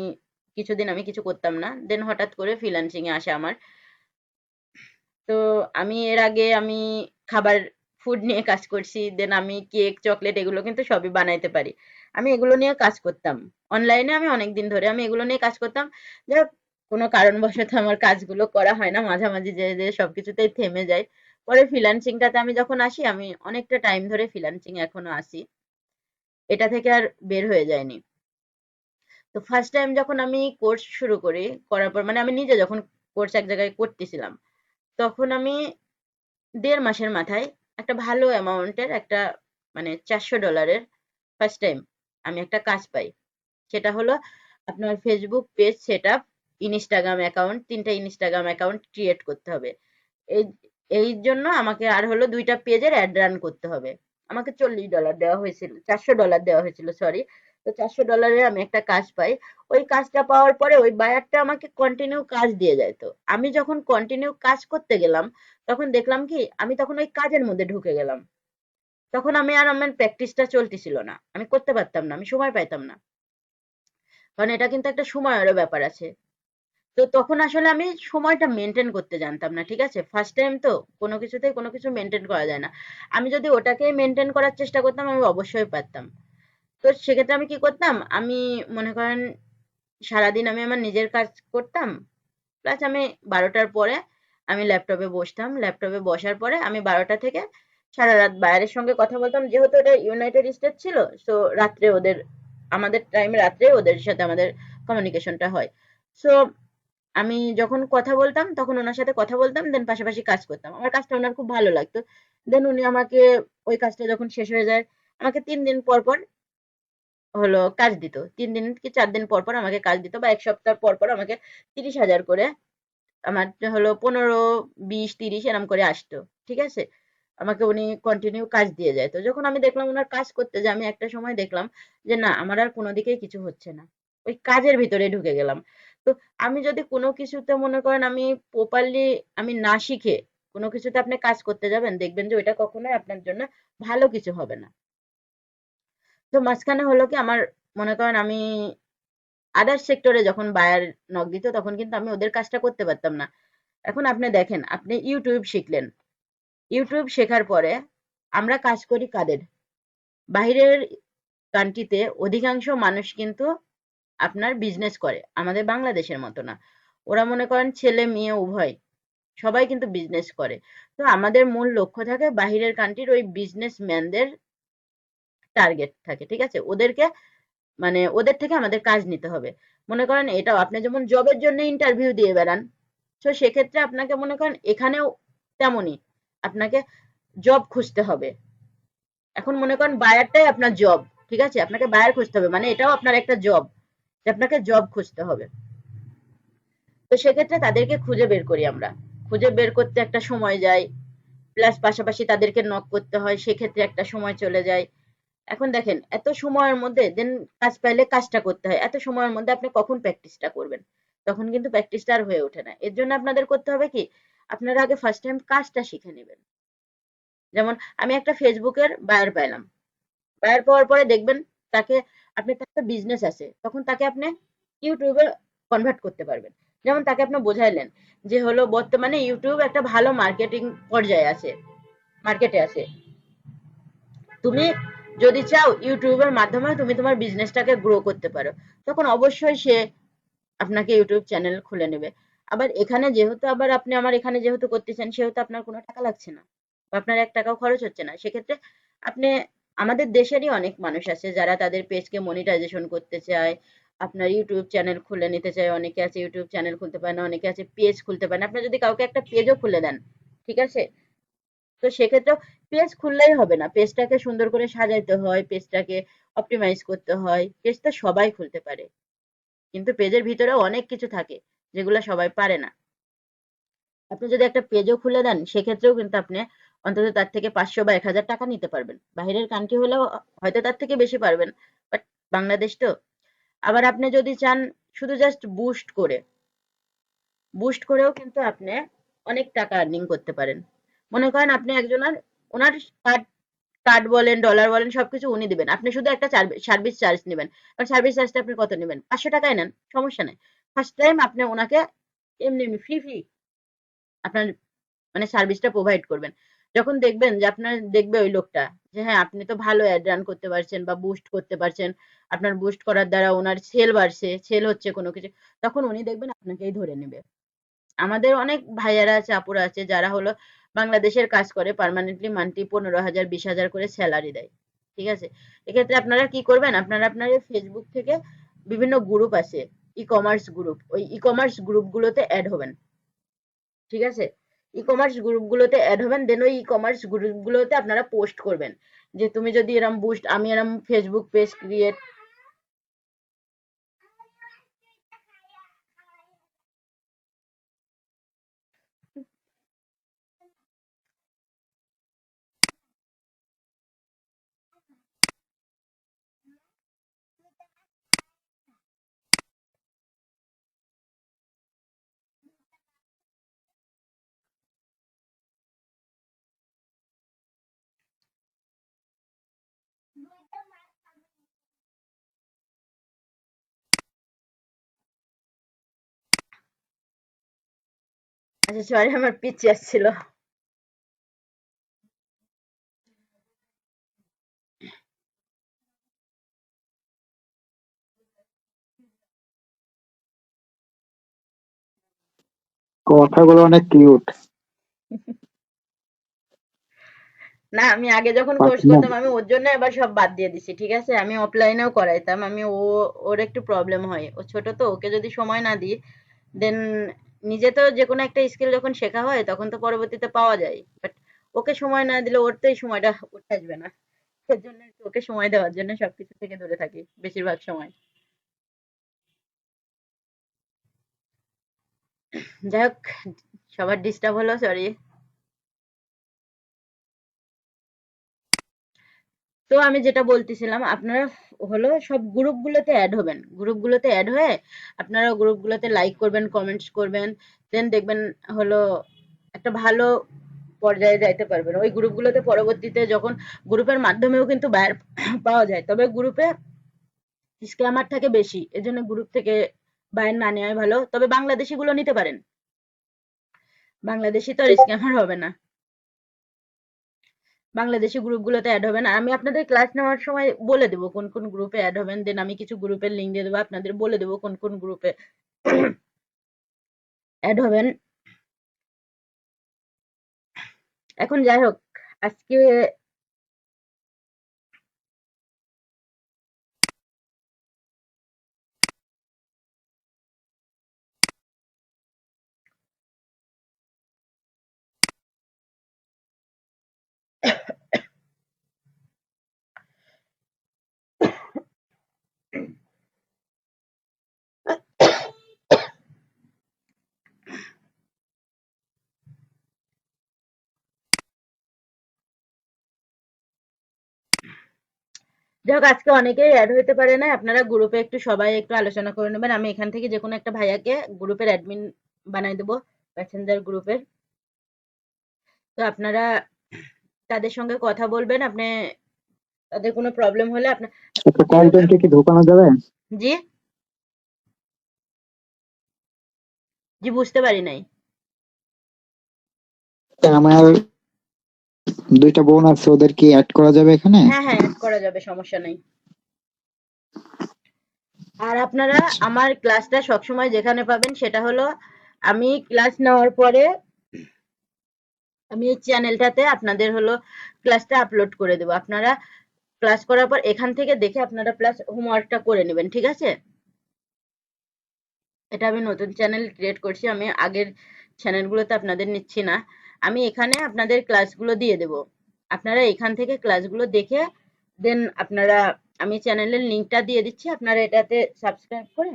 কিছুদিন আমি কিছু করতাম না। দেন হঠাৎ করে ফ্রিল্যান্সিং এ আসে আমার। তো আমি এর আগে আমি খাবার ফুড নিয়ে কাজ করছি। দেন আমি কেক, চকলেট এগুলো কিন্তু সবই বানাইতে পারি। আমি এগুলো নিয়ে কাজ করতাম। অনলাইনে আমি অনেকদিন ধরে আমি এগুলো নিয়ে কাজ করতাম। যাই হোক, কোনো কারণবশত আমার কাজগুলো করা হয় না। মাঝামাঝি যেয়ে সবকিছুতেই থেমে যাই। পরে ফ্রিল্যান্সিংটাতে আমি যখন আসি, আমি অনেকটা টাইম ধরে ফ্রিল্যান্সিং এ এখনো আছি। এটা থেকে আর বের হয়ে যায়নি। তো ফার্স্ট টাইম যখন আমি কোর্স শুরু করি, করার পর মানে আমি নিজে যখন কোর্স এক জায়গায় করতেছিলাম, তখন আমি 1.5 মাসের মাথায় একটা ভালো অ্যামাউন্টের একটা মানে $400 ফার্স্ট টাইম আমি একটা কাজ পাই। সেটা হলো আপনার Facebook page set up, Instagram account, 3টা ইনস্টাগ্রাম অ্যাকাউন্ট ক্রিয়েট করতে হবে। এই এই জন্য আমাকে আর হলো 2টা পেজের অ্যাড রান করতে হবে। আমাকে $40 দেওয়া হয়েছিল, $400 দেওয়া হয়েছিল, সরি। তো $400 আমি একটা কাজ পাই। ওই কাজটা পাওয়ার পরে ওই বায়ারটা আমাকে কন্টিনিউ কাজ দিয়ে যায়। তো আমি যখন কন্টিনিউ কাজ করতে গেলাম, তখন দেখলাম কি আমি তখন ওই কাজের মধ্যে ঢুকে গেলাম। তখন আমি আর আমার প্র্যাকটিসটা চলতেছিল না, আমি করতে পারতাম না, আমি সময় পাইতাম না, কারণ এটা কিন্তু একটা সময়েরও ব্যাপার আছে। তো তখন আসলে আমি সময়টা মেনটেন করতে জানতাম না। ঠিক আছে, ফার্স্ট টাইম তো কোনো কিছুতেই কোনো কিছু মেনটেন করা যায় না। আমি যদি ওটাকে মেনটেন করার চেষ্টা করতাম আমি অবশ্যই পারতাম। তো সেক্ষেত্রে আমি কি করতাম, আমি মনে করেন সারাদিন আমি আমার নিজের কাজ করতাম, প্লাস আমি 12টার পরে আমি ল্যাপটপে বসতাম। ল্যাপটপে বসার পরে আমি 12টা থেকে সারা রাত বাইরের সঙ্গে কথা বলতাম, যেহেতু এটা ইউনাইটেড স্টেট ছিল। সো রাত্রে ওদের, আমাদের টাইম রাত্রে ওদের সাথে আমাদের কমিউনিকেশনটা হয়। সো আমি যখন কথা বলতাম তখন ওনার সাথে কথা বলতাম, দেন পাশাপাশি কাজ করতাম। আমার কাজটা ওনার খুব ভালো লাগতো। দেন উনি আমাকে ওই কাজটা যখন শেষ হয়ে যায়, আমাকে 3 দিন পর পর হলো কাজ দিত। 3 দিন কি 4 দিন পর পর আমাকে কাজ দিত, বা 1 সপ্তাহ পর পর আমাকে 30,000 করে আমার হলো 15, 20, 30 এরম করে আসতো। ঠিক আছে, আমাকে উনি কন্টিনিউ কাজ দিয়ে যায়। তো যখন আমি দেখলাম ওনার কাজ করতে, যে আমি একটা সময় দেখলাম যে না আমার আর কোনো দিকেই কিছু হচ্ছে না, ওই কাজের ভিতরে ঢুকে গেলাম। তো আমি যদি কোনো কিছুতে মনে করেন আমি প্রপারলি আমি না শিখে কোনো কিছুতে আপনি কাজ করতে যাবেন, দেখবেন যে ওইটা কখনোই আপনার জন্য ভালো কিছু হবে না। তো মাঝখানে হলো কি আমার মনে করেন আমি আদার্স সেক্টরে যখন বায়ার নক দিত, তখন কিন্তু আমি ওদের কাজটা করতে পারতাম না। এখন আপনি দেখেন, আপনি ইউটিউব শিখলেন, ইউটিউব শেখার পরে আমরা কাজ করি কাদের, বাইরের কান্ট্রিতে অধিকাংশ মানুষ কিন্তু আপনার বিজনেস করে, আমাদের বাংলাদেশের মতো না। ওরা মনে করেন ছেলে মেয়ে উভয় সবাই কিন্তু বিজনেস করে। তো আমাদের মূল লক্ষ্য থাকে বাহিরের কান্ট্রির ওই বিজনেসম্যানদের টার্গেট থাকে, ঠিক আছে? ওদেরকে মানে ওদের থেকে আমাদের কাজ নিতে হবে। মনে করেন এটাও আপনি যেমন জবের জন্য ইন্টারভিউ দিয়ে বেড়ান, তো সেক্ষেত্রে আপনাকে মনে করেন এখানেও তেমনই আপনাকে জব খুঁজতে হবে। এখন মনে করেন বায়ারটাই আপনার জব, ঠিক আছে? আপনাকে বায়ার খুঁজতে হবে, মানে এটাও আপনার একটা জব, যে আপনাকে জব খুঁজতে হবে। তো সেক্ষেত্রে তাদেরকে খুঁজে বের করি আমরা। খুঁজে বের করতে একটা সময় যায়, প্লাস পাশাপাশি তাদেরকে নক করতে হয়, সেক্ষেত্রে একটা সময় চলে যায়। এখন দেখেন এত সময়ের মধ্যে দেন কাজ পাইলে কাজটা করতে হয়, এত সময়ের মধ্যে আপনি কখন প্র্যাকটিসটা করবেন? তখন কিন্তু প্র্যাকটিসটা আর হয়ে ওঠে না। এর জন্য আপনাদের করতে হবে কি, আপনারা আগে ফার্স্ট টাইম কাজটা শিখে নেবেন। যেমন আমি একটা ফেসবুকের বায়ার পাইলাম, বায়ার পাওয়ার পরে দেখবেন তাকে, আপনি তার একটা বিজনেস আছে, তখন তাকে আপনি ইউটিউবে কনভার্ট করতে পারবেন। যেমন তাকে আপনি বোঝাইলেন যে হলো বর্তমানে ইউটিউব একটা ভালো মার্কেটিং পর্যায়ে আছে, মার্কেটে আছে। তুমি যদি চাও ইউটিউবের মাধ্যমে তুমি তোমার বিজনেসটাকে গ্রো করতে পারো, তখন অবশ্যই সে আপনাকে ইউটিউব চ্যানেল খুলে নেবে। আবার এখানে যেহেতু আবার আপনি আমার এখানে যেহেতু করতেছেন, সেহেতু আপনার কোনো টাকা লাগছে না বা আপনার 1 টাকাও খরচ হচ্ছে না। সেক্ষেত্রে আপনি, আমাদের দেশেরই অনেক মানুষ আছে যারা তাদের পেজকে মনিটাইজেশন করতে চায়, আপনার ইউটিউব চ্যানেল খুলে নিতে চায়। অনেকে আছে ইউটিউব চ্যানেল খুলতে পারে না, অনেকে আছে পেজ খুলতে পারে না। আপনি যদি কাউকে একটা পেজও খুলে দেন, ঠিক আছে, তো সেক্ষেত্রেও পেজ খুললেই হবে না, পেজটাকে সুন্দর করে সাজাইতে হয়, পেজটাকে অপটিমাইজ করতে হয়। পেজ তো সবাই খুলতে পারে, কিন্তু পেজের ভিতরেও অনেক কিছু থাকে যেগুলো সবাই পারে না। আপনি যদি একটা পেজও খুলে দেন, সেক্ষেত্রেও কিন্তু আপনি অন্তত তার থেকে 500 বা 1000 টাকা নিতে পারবেন। বাহিরের কান্ট্রি হলেও হয়তো তার থেকে বেশি পারবেন, বাট বাংলাদেশ তো। আবার আপনি যদি চান শুধু জাস্ট বুস্ট করে, বুস্ট করেও কিন্তু আপনি অনেক টাকা আর্নিং করতে পারেন। মনে করেন আপনি একজনের, ওনার কার্ড, কার্ড বলেন, ডলার বলেন, সবকিছু উনি দিবেন, আপনি শুধু একটা সার্ভিস চার্জ নেবেন। কারণ সার্ভিস চার্জটা আপনি কত নেবেন? 500 টাকায় নেন, সমস্যা নেই। ফার্স্ট টাইম আপনি ওনাকে এমনি এমনি ফ্রি ফ্রি আপনার মানে সার্ভিসটা প্রোভাইড করবেন। যখন দেখবেন যে আপনার, দেখবে ওই লোকটা যে হ্যাঁ আপনি তো ভালো অ্যাড রান করতে পারছেন বা বুস্ট করতে পারছেন, আপনার বুস্ট করার দ্বারা ওনার সেল বাড়ছে, সেল হচ্ছে কোনো কিছু, তখন উনি দেখবেন আপনাকেই ধরে নেবে। আমাদের অনেক ভাইয়ারা আছে, আপুরা আছে যারা হলো বাংলাদেশের কাজ করে, পার্মানেন্টলি মান্থলি 15,000 20,000 করে স্যালারি দেয়, ঠিক আছে? এক্ষেত্রে আপনারা কি করবেন, আপনারা আপনার ফেসবুক থেকে বিভিন্ন গ্রুপ আছে, ই কমার্স গ্রুপ, ওই ই কমার্স গ্রুপগুলোতে অ্যাড হবেন, ঠিক আছে? ই কমার্স গ্রুপগুলোতে অ্যাড হবেন, দেন ওই ই কমার্স গ্রুপগুলোতে আপনারা পোস্ট করবেন যে তুমি যদি এরম বুস্ট, আমি এরম ফেসবুক পেজ ক্রিয়েট, আচ্ছা সরি আমার পিচ্ছি আসছিল। কথাগুলো অনেক কিউট। না আমি আগে যখন কোর্স পার্সোনাল। করতাম আমি ওর জন্য এবার সব বাদ দিয়ে দিছি, ঠিক আছে? আমি অফলাইনেও করাইতাম, আমি ওর একটু প্রবলেম হয়, ও ছোট তো, ওকে যদি সময় না দিই, দেন নিজে তো যে কোনো একটা স্কিল যখন শেখা হয় তখন তো পরবর্তীতে পাওয়া যায়, বাট ওকে সময় না দিলে ওর তো এই সময়টা উঠে আসবে না। এর জন্য একটু ওকে সময় দেওয়ার জন্য সবকিছু থেকে দূরে থাকি বেশিরভাগ সময়। যাই হোক, সবার ডিস্টার্ব হলো, সরি। তো আমি যেটা বলতেছিলাম, আপনারা হলো সব গ্রুপগুলোতে অ্যাড হবেন, গ্রুপগুলোতে অ্যাড হয়ে আপনারা গ্রুপগুলোতে লাইক করবেন, কমেন্টস করবেন, দেন দেখবেন হলো একটা ভালো পর্যায়ে যাইতে পারবেন ওই গ্রুপগুলোতে। পরবর্তীতে যখন গ্রুপের মাধ্যমেও কিন্তু বায়ার পাওয়া যায়, তবে গ্রুপে স্ক্যামার থাকে বেশি, এজন্য গ্রুপ থেকে বায়ার না নেওয়াই ভালো। তবে বাংলাদেশি গুলো নিতে পারেন, বাংলাদেশি তো আর স্ক্যামার হবে না। বাংলাদেশি গ্রুপগুলোতে অ্যাড হবেন, আর আমি আপনাদের ক্লাস নেওয়ার সময় বলে দেবো কোন কোন গ্রুপে অ্যাড হবেন, দেন আমি কিছু গ্রুপের লিঙ্ক দিয়ে দেবো, আপনাদের বলে দেবো কোন কোন গ্রুপে অ্যাড হবেন। এখন যাই হোক, আজকে যাই হোক, আজকে অনেকেই অ্যাড হইতে পারে না, আপনারা গ্রুপে একটু সবাই একটু আলোচনা করে নেবেন। আমি এখান থেকে যে কোনো একটা ভাইয়াকে গ্রুপের অ্যাডমিন বানাই দেবো, প্যাসেঞ্জার গ্রুপের। তো আপনারা তাদের সঙ্গে কথা বলবেন, আপনি তাদের কোনো প্রবলেম হলে আপনার একটা কন্টেন্টে কি ঢোকানো যাবে? জি জি বুঝতে পারি নাই। আমার 2টা বোন আছে, ওদের কি অ্যাড করা যাবে এখানে? হ্যাঁ হ্যাঁ, অ্যাড করা যাবে, সমস্যা নেই। আর আপনারা আচ্ছা। আমার ক্লাসটা সবসময় যেখানে পাবেন সেটা হলো, আমি ক্লাস নেওয়ার পরে আমি এই চ্যানেলটাতে আপনাদের হলো ক্লাসটা আপলোড করে দেবো। আপনারা ক্লাস করার পর এখান থেকে দেখে আপনারা প্লাস হোমওয়ার্কটা করে নেবেন, ঠিক আছে? এটা আমি নতুন চ্যানেল ক্রিয়েট করছি, আমি আগের চ্যানেলগুলোতে আপনাদের নিচ্ছি না। আমি এখানে আপনাদের ক্লাসগুলো দিয়ে দেব, আপনারা এখান থেকে ক্লাসগুলো দেখে দেন আপনারা, আমি চ্যানেলের লিঙ্কটা দিয়ে দিচ্ছি, আপনারা এটাতে সাবস্ক্রাইব করে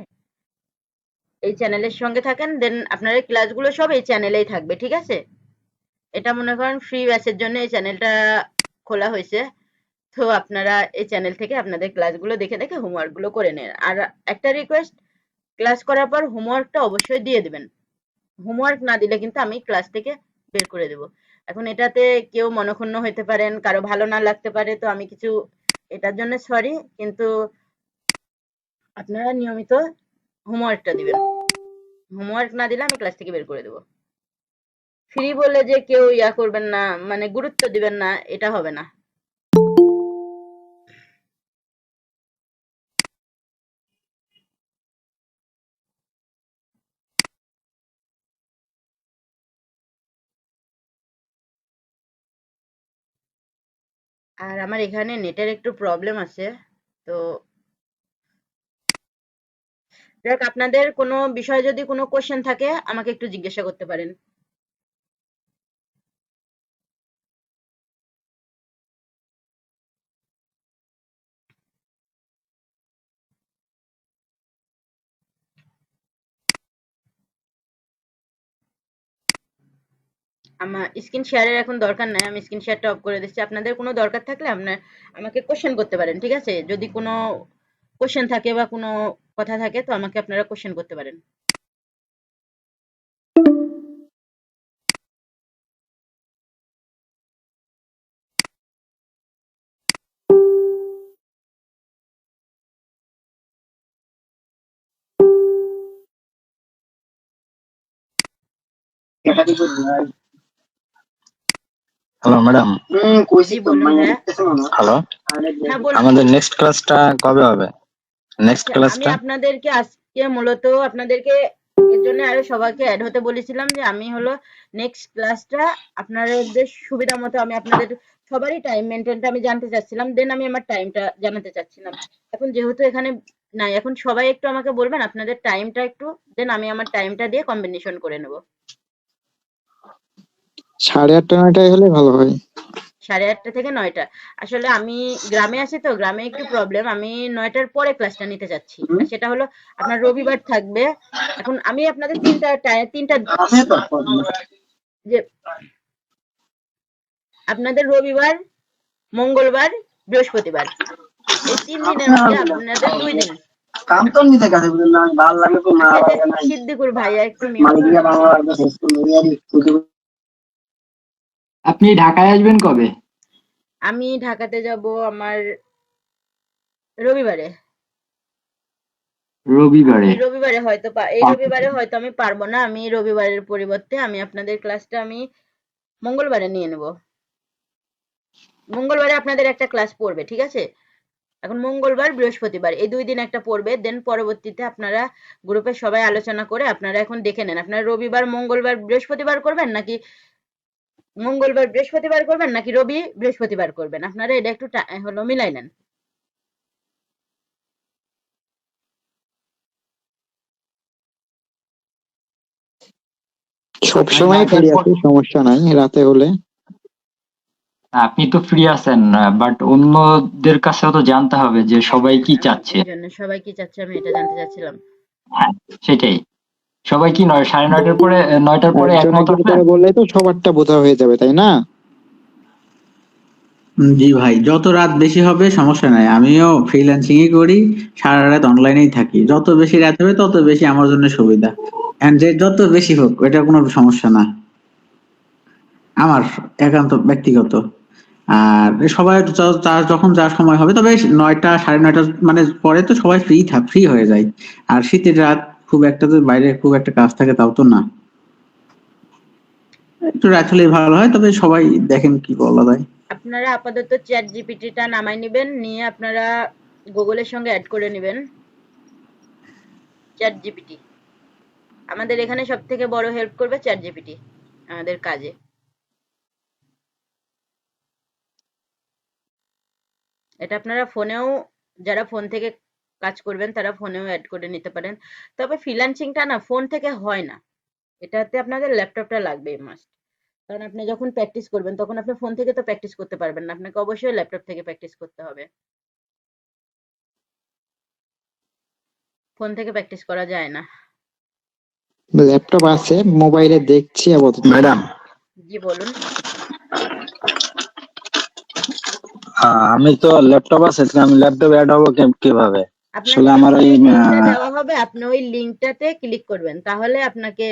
এই চ্যানেলের সঙ্গে থাকেন, দেন আপনার এই ক্লাসগুলো সব এই চ্যানেলেই থাকবে, ঠিক আছে? এটা মনে করেন ফ্রি ব্যাচের জন্য এই চ্যানেলটা খোলা হয়েছে। তো আপনারা এই চ্যানেল থেকে আপনাদের ক্লাসগুলো দেখে দেখে হোমওয়ার্কগুলো করে নেন। আর একটা রিকোয়েস্ট, ক্লাস করার পর হোমওয়ার্কটা অবশ্যই দিয়ে দিবেন। হোমওয়ার্ক না দিলে কিন্তু আমি ক্লাস থেকে বের করে দেব। এখন এটাতে কেউ মনক্ষুণ্ণ হইতে পারেন, কারো ভালো না লাগতে পারে, তো আমি কিছু এটার জন্য সরি, কিন্তু আপনারা নিয়মিত হোমওয়ার্কটা দিবেন। হোমওয়ার্ক না দিলে আমি ক্লাস থেকে বের করে দেব। ফ্রি বলে যে কেউ ইয়া করবেন না, মানে গুরুত্ব দিবেন না, এটা হবে না। আর আমার এখানে নেটের একটু প্রবলেম আছে, তো যাক, আপনাদের কোনো বিষয়ে যদি কোনো কোশ্চেন থাকে আমাকে একটু জিজ্ঞাসা করতে পারেন। আমার স্ক্রিন শেয়ারের এখন দরকার নাই, আমি স্ক্রিন শেয়ারটা অফ করে দিচ্ছি। আপনাদের কোনো দরকার থাকলে আপনার আমাকে কোশ্চেন করতে পারেন, ঠিক আছে? যদি কোনো কোশ্চেন থাকে বা কোনো কথা থাকে তো আমাকে আপনারা কোশ্চেন করতে পারেন। এটা কি করবি ভাই? Hello madam. কইছি জি তো বলুন মাইয়া ভাইয়া। দেখতেছ না? হ্যালো, হ্যাঁ বলুন। আমাদের নেক্সট ক্লাসটা কবে হবে? নেক্সট আচ্ছা, আমি ক্লাসটা আপনাদেরকে আজকে মূলত আপনাদেরকে এর জন্য আরো সবাইকে অ্যাড হতে বলেছিলাম যে আমি হলো নেক্সট ক্লাসটা আপনাদের সুবিধা মতো আমি আপনাদের সবারই টাইম মেনটেনটা আমি জানতে চাচ্ছিলাম, দেন আমি আমার টাইমটা জানাতে চাচ্ছিলাম। এখন যেহেতু এখানে নাই, এখন সবাই একটু আমাকে বলবেন আপনাদের টাইমটা একটু, দেন আমি আমার টাইমটা দিয়ে কম্বিনেশন করে নেব। 8:30 9টায় হলে ভালো হয়। 8:30 থেকে 9টা। আসলে আমি গ্রামে আছি, তো গ্রামে একটু প্রবলেম, আমি 9টার পরে ক্লাসটা নিতে চাচ্ছি, আর সেটা হলো আপনার রবিবার থাকবে। এখন আমি আপনাদের তিনটা আছে তো। যে আপনাদের রবিবার, মঙ্গলবার, বৃহস্পতিবার, এই 3 দিনের মধ্যে আপনাদের 2 দিন। কাম তো নিতে কাছে বুঝলেন না, ভালো লাগে তো না লাগে নাই। সিদ্দিকুর ভাইয়া একটু মিউট মালিক করেন। দিয়া ভালো লাগবে শেষ করে ইয়ারি তুই। আপনি ঢাকায় আসবেন কবে? আমি ঢাকাতে যাব আমার রবিবারে। রবিবারে। এই রবিবারে হয়তো এই রবিবারে হয়তো আমি পারবো না, আমি রবিবারের পরিবর্তে আমি আপনাদের ক্লাসটা আমি মঙ্গলবারে নিয়ে নেব। মঙ্গলবারে আপনাদের একটা ক্লাস পড়বে, ঠিক আছে? এখন মঙ্গলবার, বৃহস্পতিবার এই 2 দিন একটা পড়বে, দেন পরবর্তীতে আপনারা গ্রুপে সবাই আলোচনা করে আপনারা এখন দেখে নেন আপনারা রবিবার, মঙ্গলবার, বৃহস্পতিবার করবেন নাকি মঙ্গলবার বৃহস্পতিবার করবেন নাকি রবি বৃহস্পতিবার করবেন, আপনারা এটা একটু হলো মিলাই নেন। সবসময় নয়টার ফ্রি পর আছি, সমস্যা নাই রাতে হলে। আপনি তো ফ্রি আছেন, বাট অন্যদের কাছেও তো জানতে হবে যে সবাই কি চাচ্ছে। এই জন্য সবাই কি চাচ্ছে আমি এটা জানতে চাচ্ছিলাম। হ্যাঁ, সেটাই। সবাই কি 9:30টার পরে 9টার পরে একজন একমত একজন আছেন? করে বললে তো সবারটা বোঝা হয়ে যাবে, তাই না? জি ভাই, যত রাত বেশি হবে সমস্যা নাই, আমিও ফ্রিল্যান্সিংই করি, সারা রাত অনলাইনেই থাকি, যত বেশি রাত হবে তত বেশি আমার জন্য সুবিধা। এন্ড যে যত বেশি হোক এটা কোনো সমস্যা না, আমার একান্ত ব্যক্তিগত। আর সবাই যার যখন যার সময় হবে, তবে 9টা 9:30 মানে পরে তো সবাই ফ্রি হয়ে যায়। আর শীতের রাত, খুব একটা তো বাইরে খুব একটা কাজ থাকে তাও তো না, একটু রাত হলেই ভালো হয়, তবে সবাই দেখেন কি বলা যায়। আপনারা আপাতত চ্যাট জিপিটিটা নামাই নেবেন, নিয়ে আপনারা গুগলের সঙ্গে অ্যাড করে নেবেন। চ্যাট জিপিটি আমাদের এখানে সব থেকে বড় হেল্প করবে, চ্যাট জিপিটি আমাদের কাজে। এটা আপনারা ফোনেও, যারা ফোন থেকে কাজ করবেন তারা ফোনেও অ্যাড করে নিতে পারেন। তবে ফ্রিল্যান্সিংটা না ফোন থেকে হয় না, এটাতে আপনাদের ল্যাপটপটা লাগবে মাস্ট। কারণ আপনি যখন প্র্যাকটিস করবেন তখন আপনি ফোন থেকে তো প্র্যাকটিস করতে পারবেন না, আপনাকে অবশ্যই ল্যাপটপ থেকে প্র্যাকটিস করতে হবে। ফোন থেকে প্র্যাকটিস করা যায় না। ল্যাপটপ আছে, মোবাইলে দেখছি আপাতত। ম্যাডাম, জি বলুন। আমি তো ল্যাপটপ আছে, তো আমি ল্যাপটপে অ্যাড হবো কিভাবে? আসলে আপনাকে আমার যখন ওই ওই লিংকটা দেওয়া হবে আপনি ওই লিংকটাতে ক্লিক করবেন, তাহলে আপনাকে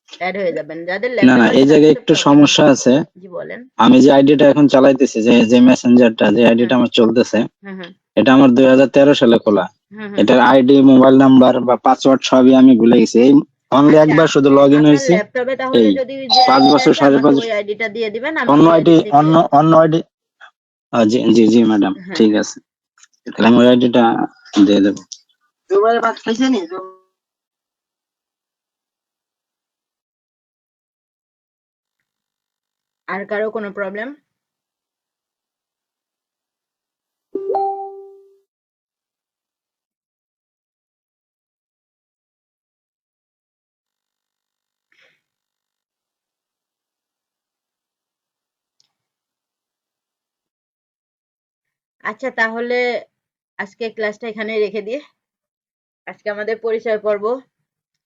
অ্যাড হয়ে যাবেন। যাদের না ল্যাপটপ না, আছে এই তাদের জায়গায় তো একটু প্রবলেম হবে সমস্যা না। আছে। জি বলেন। আমি যে আইডিটা এখন চালাইতেছি, যে মেসেঞ্জারটা, যে আইডিটা হ্যাঁ আমার চলতেছে, হ্যাঁ হ্যাঁ এটা আমার 2013 সালে খোলা। হ্যাঁ হ্যাঁ। এটার আইডি, মোবাইল নাম্বার বা পাসওয়ার্ড সবই আমি ভুলে গেছি। এই অনলি আচ্ছা, একবার শুধু লগ ইন আপনার হয়েছি। ল্যাপটপে তাহলে এই যদি যে 5 আইডিটা বছর আছে সাড়ে আমাকে পাঁচ ওই আইডিটা দিয়ে দিবেন, আমি অন্য ওই আইডি, আইডি থেকে। অন্য আইডি। জি জি জি ম্যাডাম, হ্যাঁ ঠিক হ্যাঁ। আছে, তাহলে আমি ওই আইডিটা দিয়ে দেবো। জুবাইর ভাত খাইছেনি? আর কারো কোনো প্রবলেম? আচ্ছা তাহলে আজকে ক্লাসটা এখানেই রেখে দিয়ে, আজকে আমাদের পরিচয় পর্ব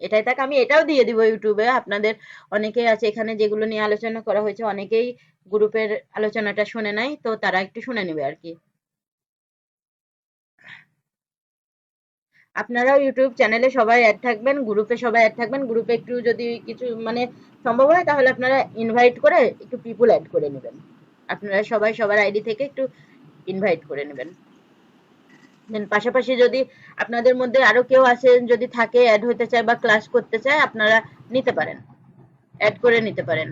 এটাই থাক। আমি এটাও দিয়ে দিব ইউটিউবে, আপনাদের অনেকেই আছে এখানে যেগুলো নিয়ে আলোচনা করা হয়েছে, অনেকেই গ্রুপের আলোচনাটা শুনে নাই, তো তারা একটু শুনে নেবে আর কি। আপনারাও ইউটিউব চ্যানেলে সবাই অ্যাড থাকবেন, গ্রুপে সবাই অ্যাড থাকবেন। গ্রুপে একটু যদি কিছু মানে সম্ভব হয় তাহলে আপনারা ইনভাইট করে একটু পিপল অ্যাড করে নেবেন। আপনারা সবাই সবার আইডি থেকে একটু ইনভাইট করে নেবেন। দেন পাশাপাশি যদি আপনাদের মধ্যে আরো কেউ আছে যদি থাকে অ্যাড হতে চায় বা ক্লাস করতে চায়, আপনারা নিতে পারেন, অ্যাড করে নিতে পারেন।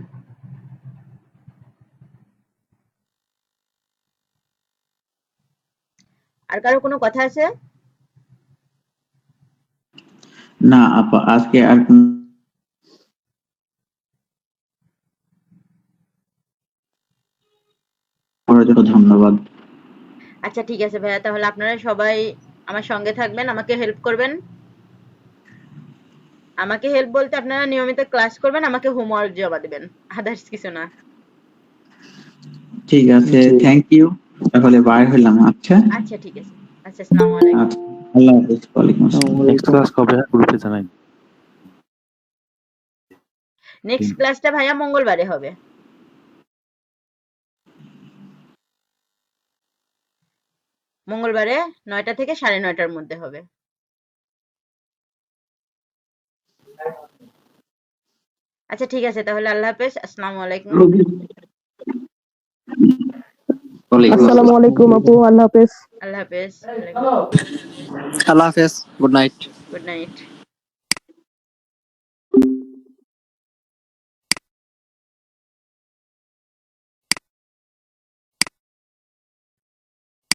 আর কারো কোনো কথা আছে? না আপা, আজকে আর করার জন্য ধন্যবাদ। আচ্ছা ঠিক আছে ভাইয়া, তাহলে আপনারা সবাই আমার সঙ্গে থাকবেন, আমাকে হেল্প করবেন। আমাকে হেল্প বলতে আপনারা নিয়মিত ক্লাস করবেন, আমাকে হোমওয়ার্ক জমা দিবেন, আদার্স কিছু না। ঠিক আছে, জি। Thank you. তাহলে বাইর হইলাম। আচ্ছা আচ্ছা ঠিক আছে। আচ্ছা, আসসালামু আলাইকুম। আচ্ছা, আল্লাহ হাফেজ। ওয়ালাইকুম আসসালামু আসসালাম। নেক্সট আলাইকুম। ক্লাস কবে গ্রুপে জানাই নেক্সট দিন। ক্লাসটা ভাইয়া মঙ্গলবারে হবে। মঙ্গলবারে 9টা থেকে 9:30টার মধ্যে হবে। আচ্ছা ঠিক আছে, তাহলে আল্লাহ হাফেজ, আসসালামু আলাইকুম। ওয়ালাইকুম আসসালামু আসসালাম। আলাইকুম আপু, আল্লাহ হাফেজ। আল্লাহ হাফেজ। ওয়ালাইকুম আসসালাম। আল্লাহ হাফেজ, গুড নাইট। Good night.